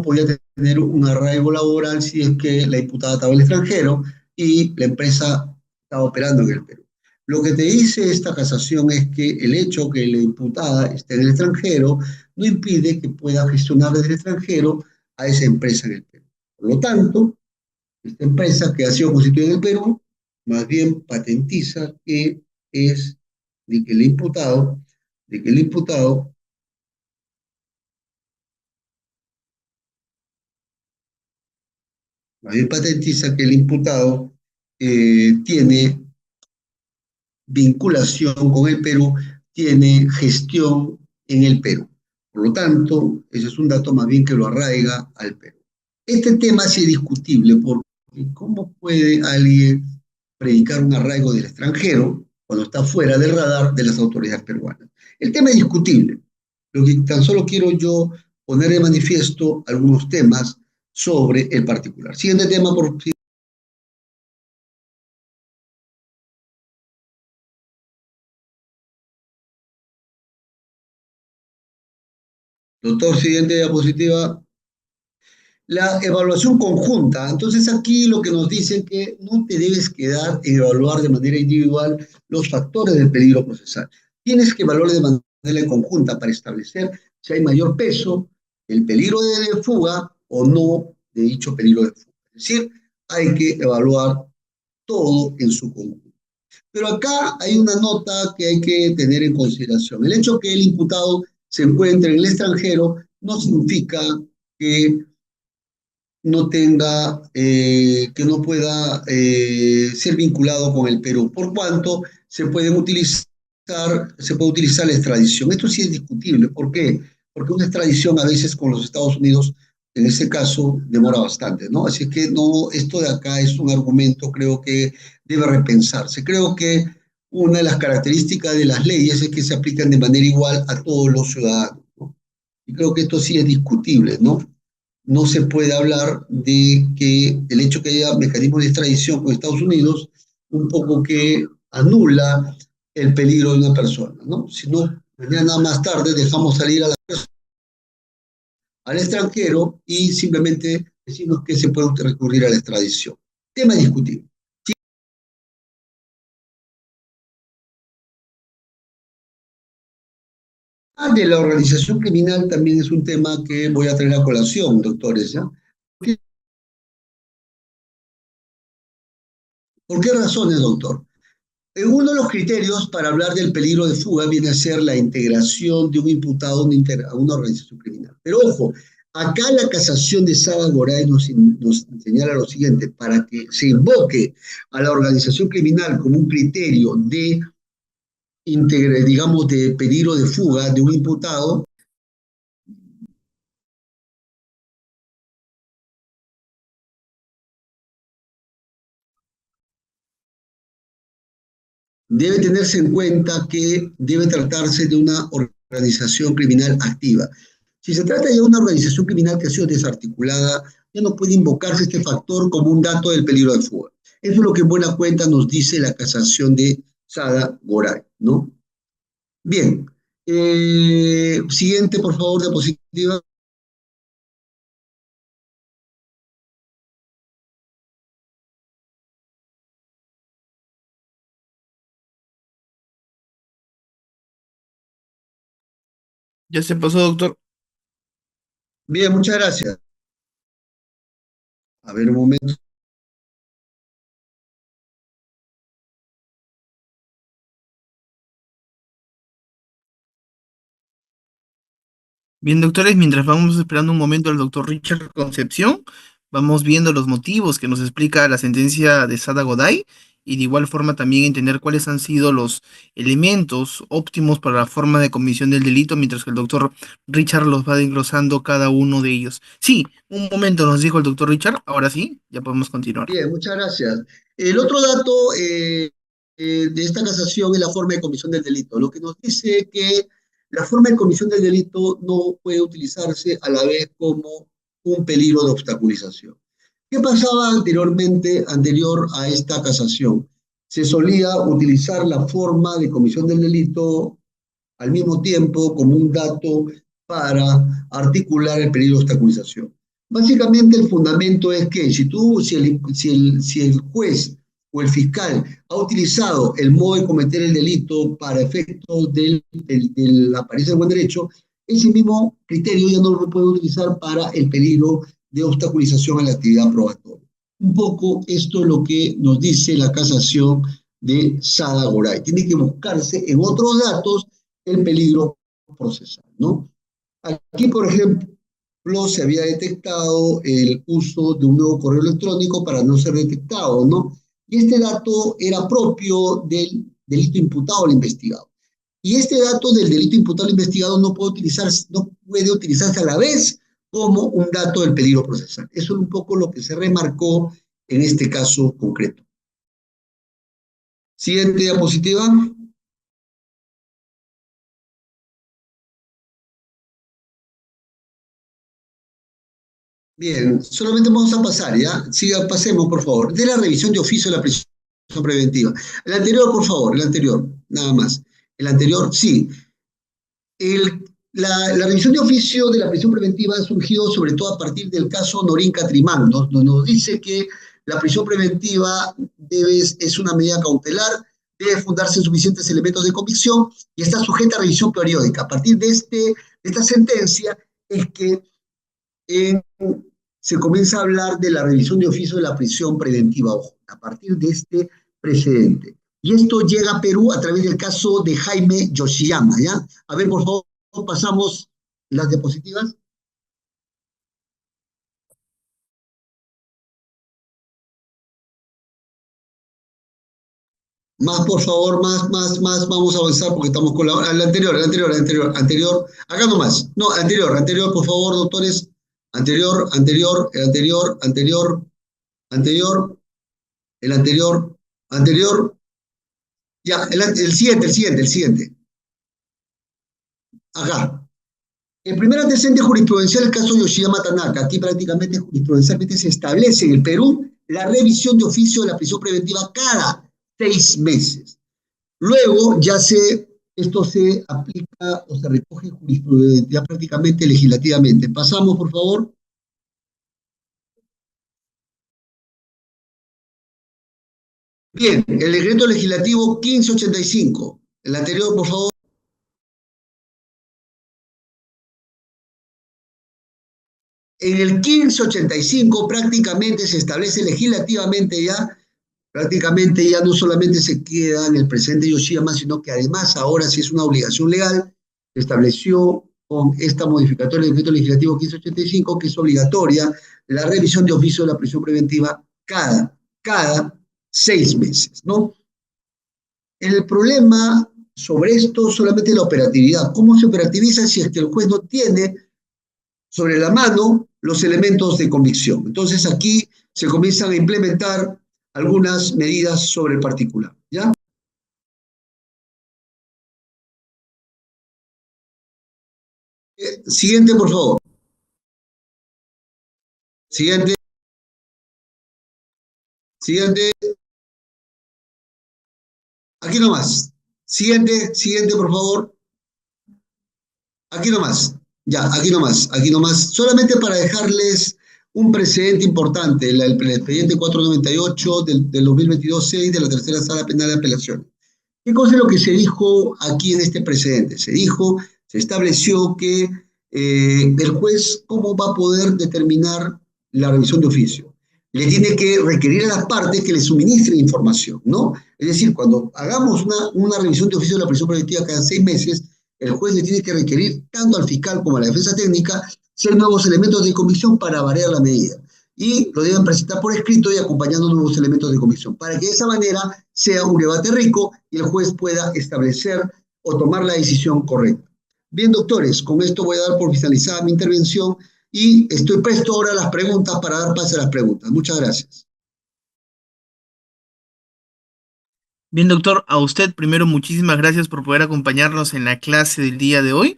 podía tener un arraigo laboral si es que la imputada estaba en el extranjero y la empresa estaba operando en el Perú. Lo que te dice esta casación es que el hecho que la imputada esté en el extranjero no impide que pueda gestionar desde el extranjero a esa empresa en el Perú. Por lo tanto, esta empresa que ha sido constituida en el Perú, más bien patentiza que es de que el imputado, de que el imputado, más bien patentiza que el imputado tiene vinculación con el Perú, tiene gestión en el Perú. Por lo tanto, ese es un dato más bien que lo arraiga al Perú. Este tema sí es discutible porque ¿cómo puede alguien predicar un arraigo del extranjero cuando está fuera del radar de las autoridades peruanas? El tema es discutible. Lo que tan solo quiero yo poner de manifiesto algunos temas sobre el particular. Siguiente tema, por doctor, siguiente diapositiva. La evaluación conjunta. Entonces aquí lo que nos dicen que no te debes quedar en evaluar de manera individual los factores del peligro procesal. Tienes que evaluar de manera conjunta para establecer si hay mayor peso, el peligro de fuga o no de dicho peligro de fuga. Es decir, hay que evaluar todo en su conjunto. Pero acá hay una nota que hay que tener en consideración. El hecho que el imputado se encuentre en el extranjero no significa que no tenga, que no pueda ser vinculado con el Perú, por cuanto se puede utilizar la extradición. Esto sí es discutible. ¿Por qué? Porque una extradición a veces con los Estados Unidos, en ese caso, demora bastante, ¿no? Así que no, esto de acá es un argumento, creo que debe repensarse. Creo que una de las características de las leyes es que se aplican de manera igual a todos los ciudadanos, ¿no? Y creo que esto sí es discutible, ¿no? No se puede hablar de que el hecho que haya mecanismos de extradición con Estados Unidos un poco que anula el peligro de una persona, ¿no? Si no, mañana más tarde dejamos salir a la persona al extranjero y simplemente decimos que se puede recurrir a la extradición. Tema discutible. De la organización criminal también es un tema que voy a traer a colación, doctores, ¿ya? ¿Por qué razones, doctor? Uno de los criterios para hablar del peligro de fuga viene a ser la integración de un imputado a una organización criminal. Pero ojo, acá la casación de Saba Goray nos señala lo siguiente: para que se invoque a la organización criminal como un criterio de, digamos, de peligro de fuga de un imputado, debe tenerse en cuenta que debe tratarse de una organización criminal activa. Si se trata de una organización criminal que ha sido desarticulada, ya no puede invocarse este factor como un dato del peligro de fuga. Eso es lo que en buena cuenta nos dice la casación de Sada Goray, ¿no? Bien. Siguiente, por favor, diapositiva. Ya se pasó, doctor. Bien, muchas gracias. A ver, un momento. Bien, doctores, mientras vamos esperando un momento al doctor Richard Concepción, vamos viendo los motivos que nos explica la sentencia de Sada Goday y de igual forma también entender cuáles han sido los elementos óptimos para la forma de comisión del delito, mientras que el doctor Richard los va desglosando cada uno de ellos. Sí, un momento nos dijo el doctor Richard, ahora sí, ya podemos continuar. Bien, muchas gracias. El otro dato de esta casación es la forma de comisión del delito, lo que nos dice que la forma de comisión del delito no puede utilizarse a la vez como un peligro de obstaculización. ¿Qué pasaba anteriormente, anterior a esta casación? Se solía utilizar la forma de comisión del delito al mismo tiempo como un dato para articular el peligro de obstaculización. Básicamente el fundamento es que si el juez o el fiscal ha utilizado el modo de cometer el delito para efectos de la apariencia del buen derecho, ese mismo criterio ya no lo puede utilizar para el peligro de obstaculización a la actividad probatoria. Un poco esto es lo que nos dice la casación de Sada Goray. Tiene que buscarse en otros datos el peligro procesal, ¿no? Aquí, por ejemplo, se había detectado el uso de un nuevo correo electrónico para no ser detectado, ¿no? Y este dato era propio del delito imputado al investigado. Y este dato del delito imputado al investigado no puede utilizarse a la vez como un dato del peligro procesal. Eso es un poco lo que se remarcó en este caso concreto. Siguiente diapositiva. Bien, solamente vamos a pasar, ¿ya? Siga, pasemos, por favor. De la revisión de oficio de la prisión preventiva. El anterior, por favor, el anterior, nada más. El anterior, sí. La revisión de oficio de la prisión preventiva ha surgido sobre todo a partir del caso Norín Catrimán, ¿no? Donde nos dice que la prisión preventiva es una medida cautelar, debe fundarse en suficientes elementos de convicción y está sujeta a revisión periódica. A partir de esta sentencia es que en se comienza a hablar de la revisión de oficio de la prisión preventiva, ojo, a partir de este precedente. Y esto llega a Perú a través del caso de Jaime Yoshiyama, ¿ya? A ver, por favor, pasamos las diapositivas. Más, por favor, más, vamos a avanzar porque estamos con el anterior. Acá nomás. No, anterior, por favor, doctores. Anterior, el anterior. Ya, el siguiente. Acá. El primer antecedente jurisprudencial, el caso de Yoshiyama Tanaka. Aquí prácticamente jurisprudencialmente se establece en el Perú la revisión de oficio de la prisión preventiva cada 6 meses. Luego esto se aplica o se recoge ya prácticamente legislativamente. Pasamos, por favor. Bien, el decreto legislativo 1585. El anterior, por favor. En el 1585 prácticamente se establece legislativamente prácticamente ya no solamente se queda en el presente Yoshiyama, sino que además ahora sí es una obligación legal, se estableció con esta modificatoria del decreto legislativo 1585 que es obligatoria la revisión de oficio de la prisión preventiva cada 6 meses, ¿no? El problema sobre esto solamente la operatividad. ¿Cómo se operativiza si es que el juez no tiene sobre la mano los elementos de convicción? Entonces aquí se comienzan a implementar algunas medidas sobre el particular, ¿ya? Siguiente, por favor. Siguiente, siguiente. Aquí nomás. Siguiente, por favor. Aquí nomás. Ya, aquí nomás. Solamente para dejarles un precedente importante, el expediente 498 del 2022-6 de la tercera sala penal de apelación. ¿Qué cosa es lo que se dijo aquí en este precedente? Se estableció que el juez, ¿cómo va a poder determinar la revisión de oficio? Le tiene que requerir a las partes que le suministren información, ¿no? Es decir, cuando hagamos una revisión de oficio de la prisión preventiva cada 6 meses, el juez le tiene que requerir tanto al fiscal como a la defensa técnica ser nuevos elementos de convicción para variar la medida y lo deben presentar por escrito y acompañando nuevos elementos de convicción, para que de esa manera sea un debate rico y el juez pueda establecer o tomar la decisión correcta. Bien, doctores, con esto voy a dar por finalizada mi intervención y estoy presto ahora a las preguntas para dar paso a las preguntas. Muchas gracias. Bien, doctor, a usted primero muchísimas gracias por poder acompañarnos en la clase del día de hoy.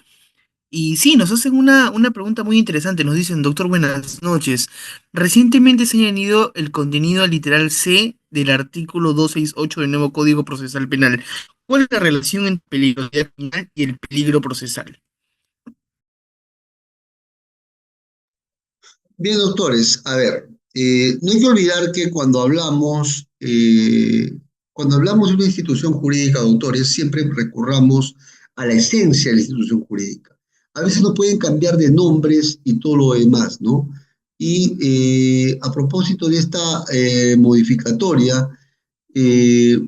Y sí, nos hacen una pregunta muy interesante. Nos dicen, doctor, buenas noches. Recientemente se ha añadido el contenido al literal C del artículo 268 del nuevo Código Procesal Penal. ¿Cuál es la relación entre peligrosidad penal y el peligro procesal? Bien, doctores, a ver, no hay que olvidar que cuando hablamos de una institución jurídica, doctores, siempre recurramos a la esencia de la institución jurídica. A veces no pueden cambiar de nombres y todo lo demás, ¿no? Y a propósito de esta modificatoria, eh,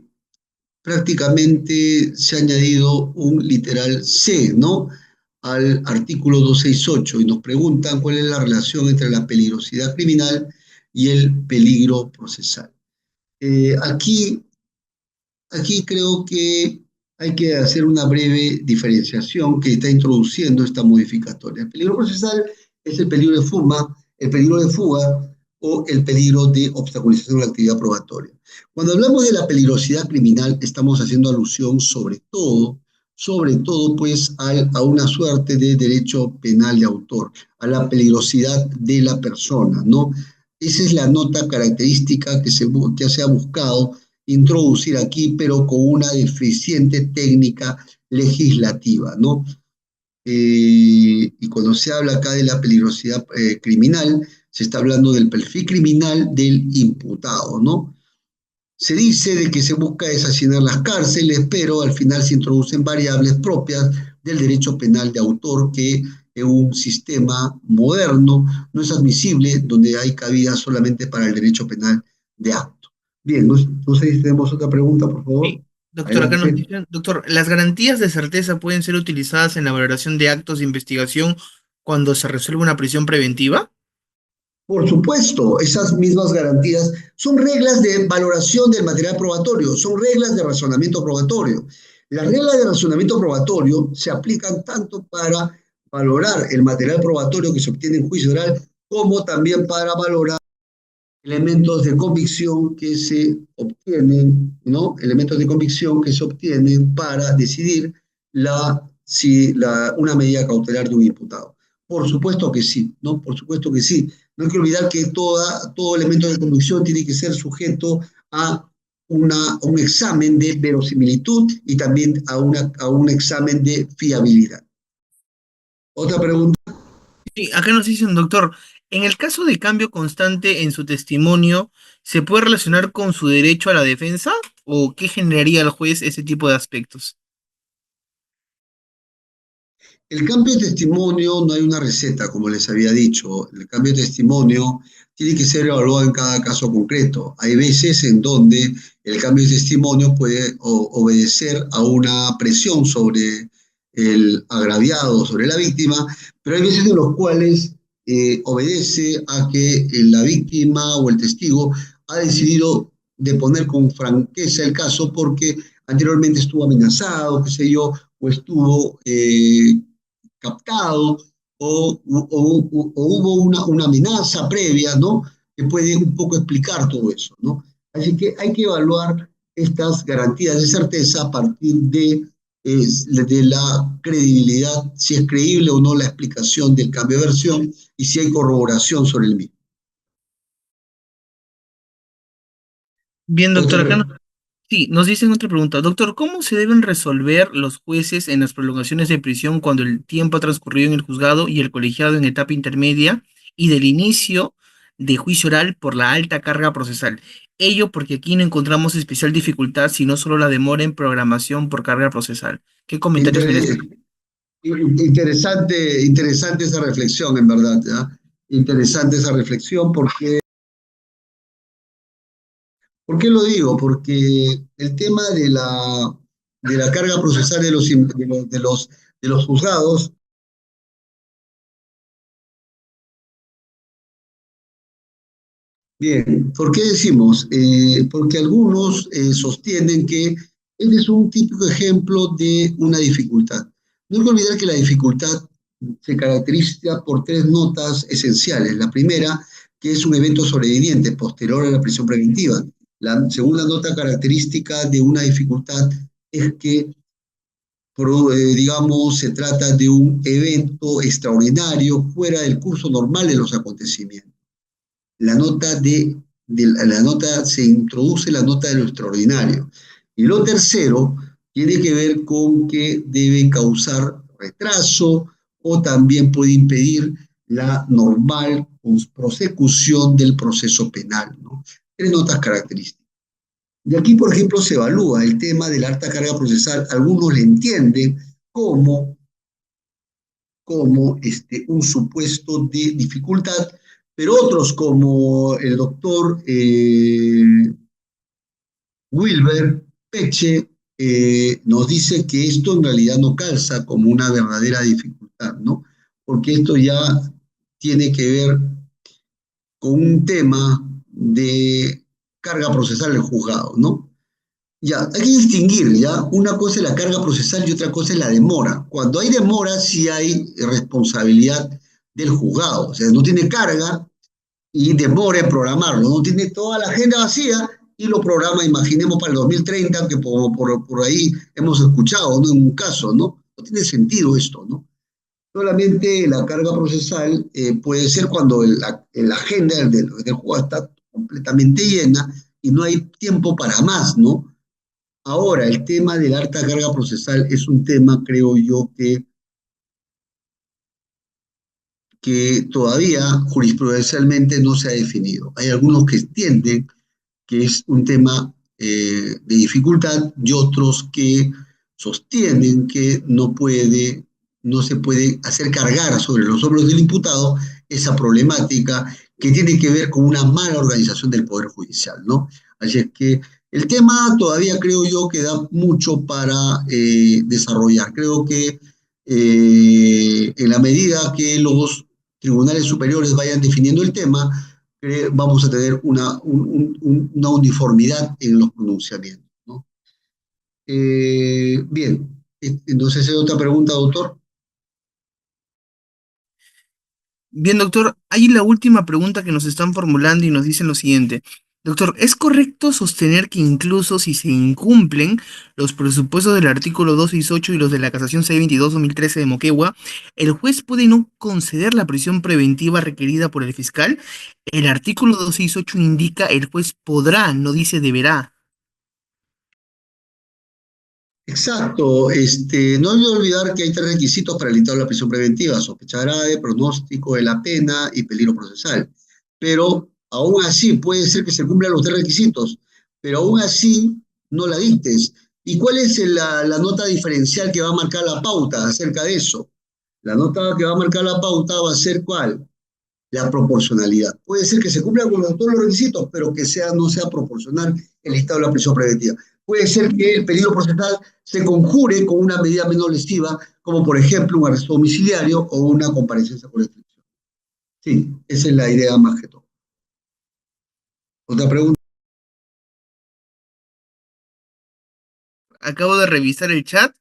prácticamente se ha añadido un literal C, ¿no? Al artículo 268 y nos preguntan cuál es la relación entre la peligrosidad criminal y el peligro procesal. Aquí creo que hay que hacer una breve diferenciación que está introduciendo esta modificatoria. El peligro procesal es el peligro de fuga, el peligro de fuga o el peligro de obstaculización de la actividad probatoria. Cuando hablamos de la peligrosidad criminal, estamos haciendo alusión sobre todo pues a una suerte de derecho penal de autor, a la peligrosidad de la persona, ¿no? Esa es la nota característica que se ha buscado introducir aquí, pero con una deficiente técnica legislativa, ¿no? Y cuando se habla acá de la peligrosidad criminal, se está hablando del perfil criminal del imputado, ¿no? Se dice de que se busca desasinar las cárceles, pero al final se introducen variables propias del derecho penal de autor que en un sistema moderno no es admisible, donde hay cabida solamente para el derecho penal de acto. Bien, no sé si tenemos otra pregunta, por favor. Sí, doctor, acá nos Adelante. dicen, doctor, ¿las garantías de certeza pueden ser utilizadas en la valoración de actos de investigación cuando se resuelve una prisión preventiva? Por supuesto, esas mismas garantías son reglas de valoración del material probatorio, son reglas de razonamiento probatorio. Las reglas de razonamiento probatorio se aplican tanto para valorar el material probatorio que se obtiene en juicio oral, como también para valorar elementos de convicción que se obtienen, ¿no? Elementos de convicción que se obtienen para decidir una medida cautelar de un imputado. Por supuesto que sí, ¿no? Por supuesto que sí. No hay que olvidar que todo elemento de convicción tiene que ser sujeto a un examen de verosimilitud y también a un examen de fiabilidad. Otra pregunta. Sí, acá nos dicen, doctor, en el caso de cambio constante en su testimonio, ¿se puede relacionar con su derecho a la defensa o qué generaría al juez ese tipo de aspectos? El cambio de testimonio no hay una receta, como les había dicho. El cambio de testimonio tiene que ser evaluado en cada caso concreto. Hay veces en donde el cambio de testimonio puede obedecer a una presión sobre el agraviado, sobre la víctima, pero hay veces en los cuales obedece a que la víctima o el testigo ha decidido deponer con franqueza el caso porque anteriormente estuvo amenazado, qué sé yo, o estuvo captado o hubo una amenaza previa, ¿no? Que puede un poco explicar todo eso, ¿no? Así que hay que evaluar estas garantías de certeza a partir de la credibilidad, si es creíble o no la explicación del cambio de versión y si hay corroboración sobre el mismo. Bien, doctor, Otra acá pregunta. sí, nos dicen otra pregunta. Doctor, ¿cómo se deben resolver los jueces en las prolongaciones de prisión cuando el tiempo ha transcurrido en el juzgado y el colegiado en etapa intermedia y del inicio de juicio oral por la alta carga procesal? Ello porque aquí no encontramos especial dificultad, sino solo la demora en programación por carga procesal. ¿Qué comentarios merece? Inter- interesante esa reflexión, en verdad, ¿ya? Interesante esa reflexión porque ¿por qué lo digo? Porque el tema de la carga procesal de los juzgados, bien, ¿por qué decimos? Porque algunos sostienen que este es un típico ejemplo de una dificultad. No hay que olvidar que la dificultad se caracteriza por tres notas esenciales. La primera, que es un evento sobreviviente posterior a la prisión preventiva. La segunda nota característica de una dificultad es que digamos, se trata de un evento extraordinario fuera del curso normal de los acontecimientos. La nota la nota se introduce la nota de lo extraordinario. Y lo tercero tiene que ver con que debe causar retraso o también puede impedir la normal prosecución del proceso penal, ¿no? Tres notas características. De aquí, por ejemplo, se evalúa el tema de la alta carga procesal. Algunos le entienden como, un supuesto de dificultad, pero otros, como el doctor Wilber Peche, nos dice que esto en realidad no calza como una verdadera dificultad, ¿no? Porque esto ya tiene que ver con un tema de carga procesal del juzgado, ¿no? Ya, hay que distinguir, ¿ya? Una cosa es la carga procesal y otra cosa es la demora. Cuando hay demora, sí hay responsabilidad del juzgado. O sea, no tiene carga y demora en programarlo. No tiene toda la agenda vacía y lo programa, imaginemos, para el 2030, que por ahí hemos escuchado, ¿no? En un caso, ¿no? No tiene sentido esto, ¿no? Solamente la carga procesal puede ser cuando la agenda del juzgado está completamente llena y no hay tiempo para más, ¿no? Ahora, el tema de la alta carga procesal es un tema, creo yo, que todavía jurisprudencialmente no se ha definido. Hay algunos que entienden que es un tema de dificultad y otros que sostienen que no se puede hacer cargar sobre los hombros del imputado esa problemática que tiene que ver con una mala organización del Poder Judicial, ¿no? Así es que el tema todavía creo yo que da mucho para desarrollar. Creo que en la medida que los tribunales superiores vayan definiendo el tema, vamos a tener una uniformidad en los pronunciamientos, ¿no? Bien, entonces hay otra pregunta, doctor. Bien, doctor, hay la última pregunta que nos están formulando y nos dicen lo siguiente. Doctor, ¿es correcto sostener que incluso si se incumplen los presupuestos del artículo 268 y los de la casación C-22-2013 de Moquegua, el juez puede no conceder la prisión preventiva requerida por el fiscal? El artículo 268 indica el juez podrá, no dice deberá. Exacto, no hay que olvidar que hay tres requisitos para el dictado de la prisión preventiva: sospecha grave, pronóstico de la pena y peligro procesal. Pero aún así puede ser que se cumplan los tres requisitos, pero aún así no la dictes. ¿Y cuál es la nota diferencial que va a marcar la pauta acerca de eso? La nota que va a marcar la pauta va a ser ¿cuál? La proporcionalidad. Puede ser que se cumplan con todos los requisitos, pero que no sea proporcional el estado de la prisión preventiva. Puede ser que el peligro procesal se conjure con una medida menos lesiva, como por ejemplo un arresto domiciliario o una comparecencia con restricción. Sí, esa es la idea más que todo. Otra pregunta. Acabo de revisar el chat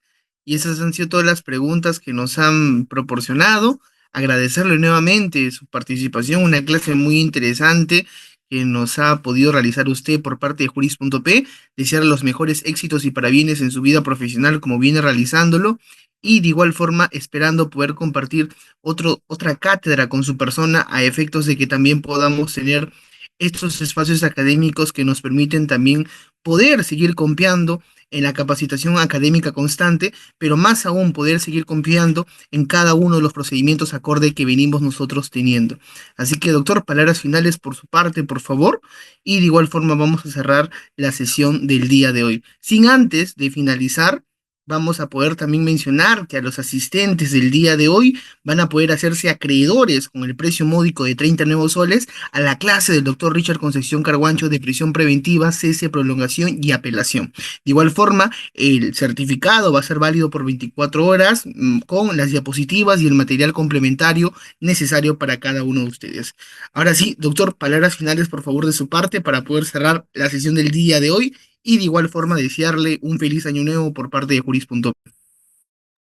y esas han sido todas las preguntas que nos han proporcionado. Agradecerle nuevamente su participación, una clase muy interesante que nos ha podido realizar usted por parte de Juris.p. Desearle los mejores éxitos y parabienes en su vida profesional como viene realizándolo. Y de igual forma esperando poder compartir otra cátedra con su persona a efectos de que también podamos tener estos espacios académicos que nos permiten también poder seguir confiando en la capacitación académica constante, pero más aún poder seguir confiando en cada uno de los procedimientos acorde que venimos nosotros teniendo. Así que, doctor, palabras finales por su parte, por favor, y de igual forma vamos a cerrar la sesión del día de hoy. Sin antes de finalizar, vamos a poder también mencionar que a los asistentes del día de hoy van a poder hacerse acreedores con el precio módico de 30 nuevos soles a la clase del doctor Richard Concepción Carguancho de prisión preventiva, cese, prolongación y apelación. De igual forma, el certificado va a ser válido por 24 horas con las diapositivas y el material complementario necesario para cada uno de ustedes. Ahora sí, doctor, palabras finales por favor de su parte para poder cerrar la sesión del día de hoy y de igual forma desearle un feliz año nuevo por parte de Juris.p.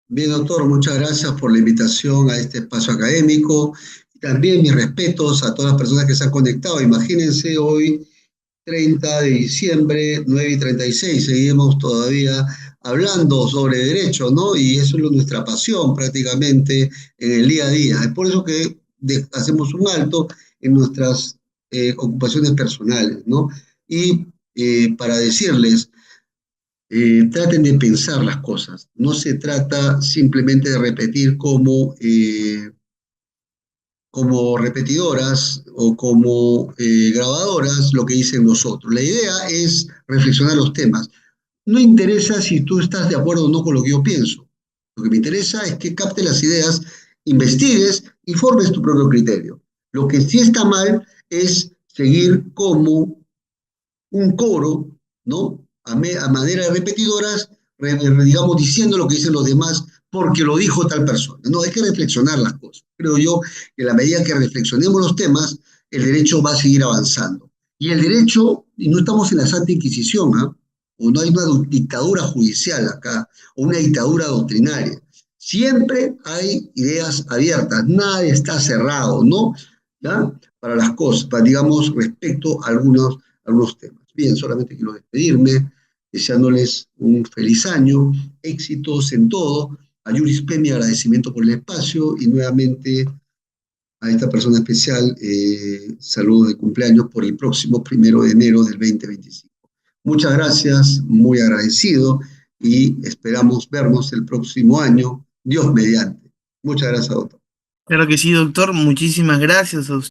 Bien, doctor, muchas gracias por la invitación a este espacio académico. También mis respetos a todas las personas que se han conectado. Imagínense hoy 30 de diciembre, 9:36. Seguimos todavía hablando sobre derecho, ¿no? Y eso es nuestra pasión prácticamente en el día a día. Es por eso que hacemos un alto en nuestras ocupaciones personales, ¿no? Y para decirles, traten de pensar las cosas. No se trata simplemente de repetir como repetidoras o como grabadoras lo que dicen los otros. La idea es reflexionar los temas. No interesa si tú estás de acuerdo o no con lo que yo pienso. Lo que me interesa es que captes las ideas, investigues y formes tu propio criterio. Lo que sí está mal es seguir como un coro, ¿no? A manera de repetidoras, digamos, diciendo lo que dicen los demás porque lo dijo tal persona. No, hay que reflexionar las cosas. Creo yo que a la medida que reflexionemos los temas, el derecho va a seguir avanzando. Y el derecho, y no estamos en la Santa Inquisición, ¿ah? O no hay una dictadura judicial acá, o una dictadura doctrinaria. Siempre hay ideas abiertas, nada está cerrado, ¿no? ¿Ya? Para las cosas, para, digamos, respecto a algunos temas. Bien, solamente quiero despedirme, deseándoles un feliz año, éxitos en todo. A Yuris P, mi agradecimiento por el espacio y nuevamente a esta persona especial, saludos de cumpleaños por el próximo 1 de enero del 2025. Muchas gracias, muy agradecido y esperamos vernos el próximo año, Dios mediante. Muchas gracias, doctor. Claro que sí, doctor. Muchísimas gracias a usted.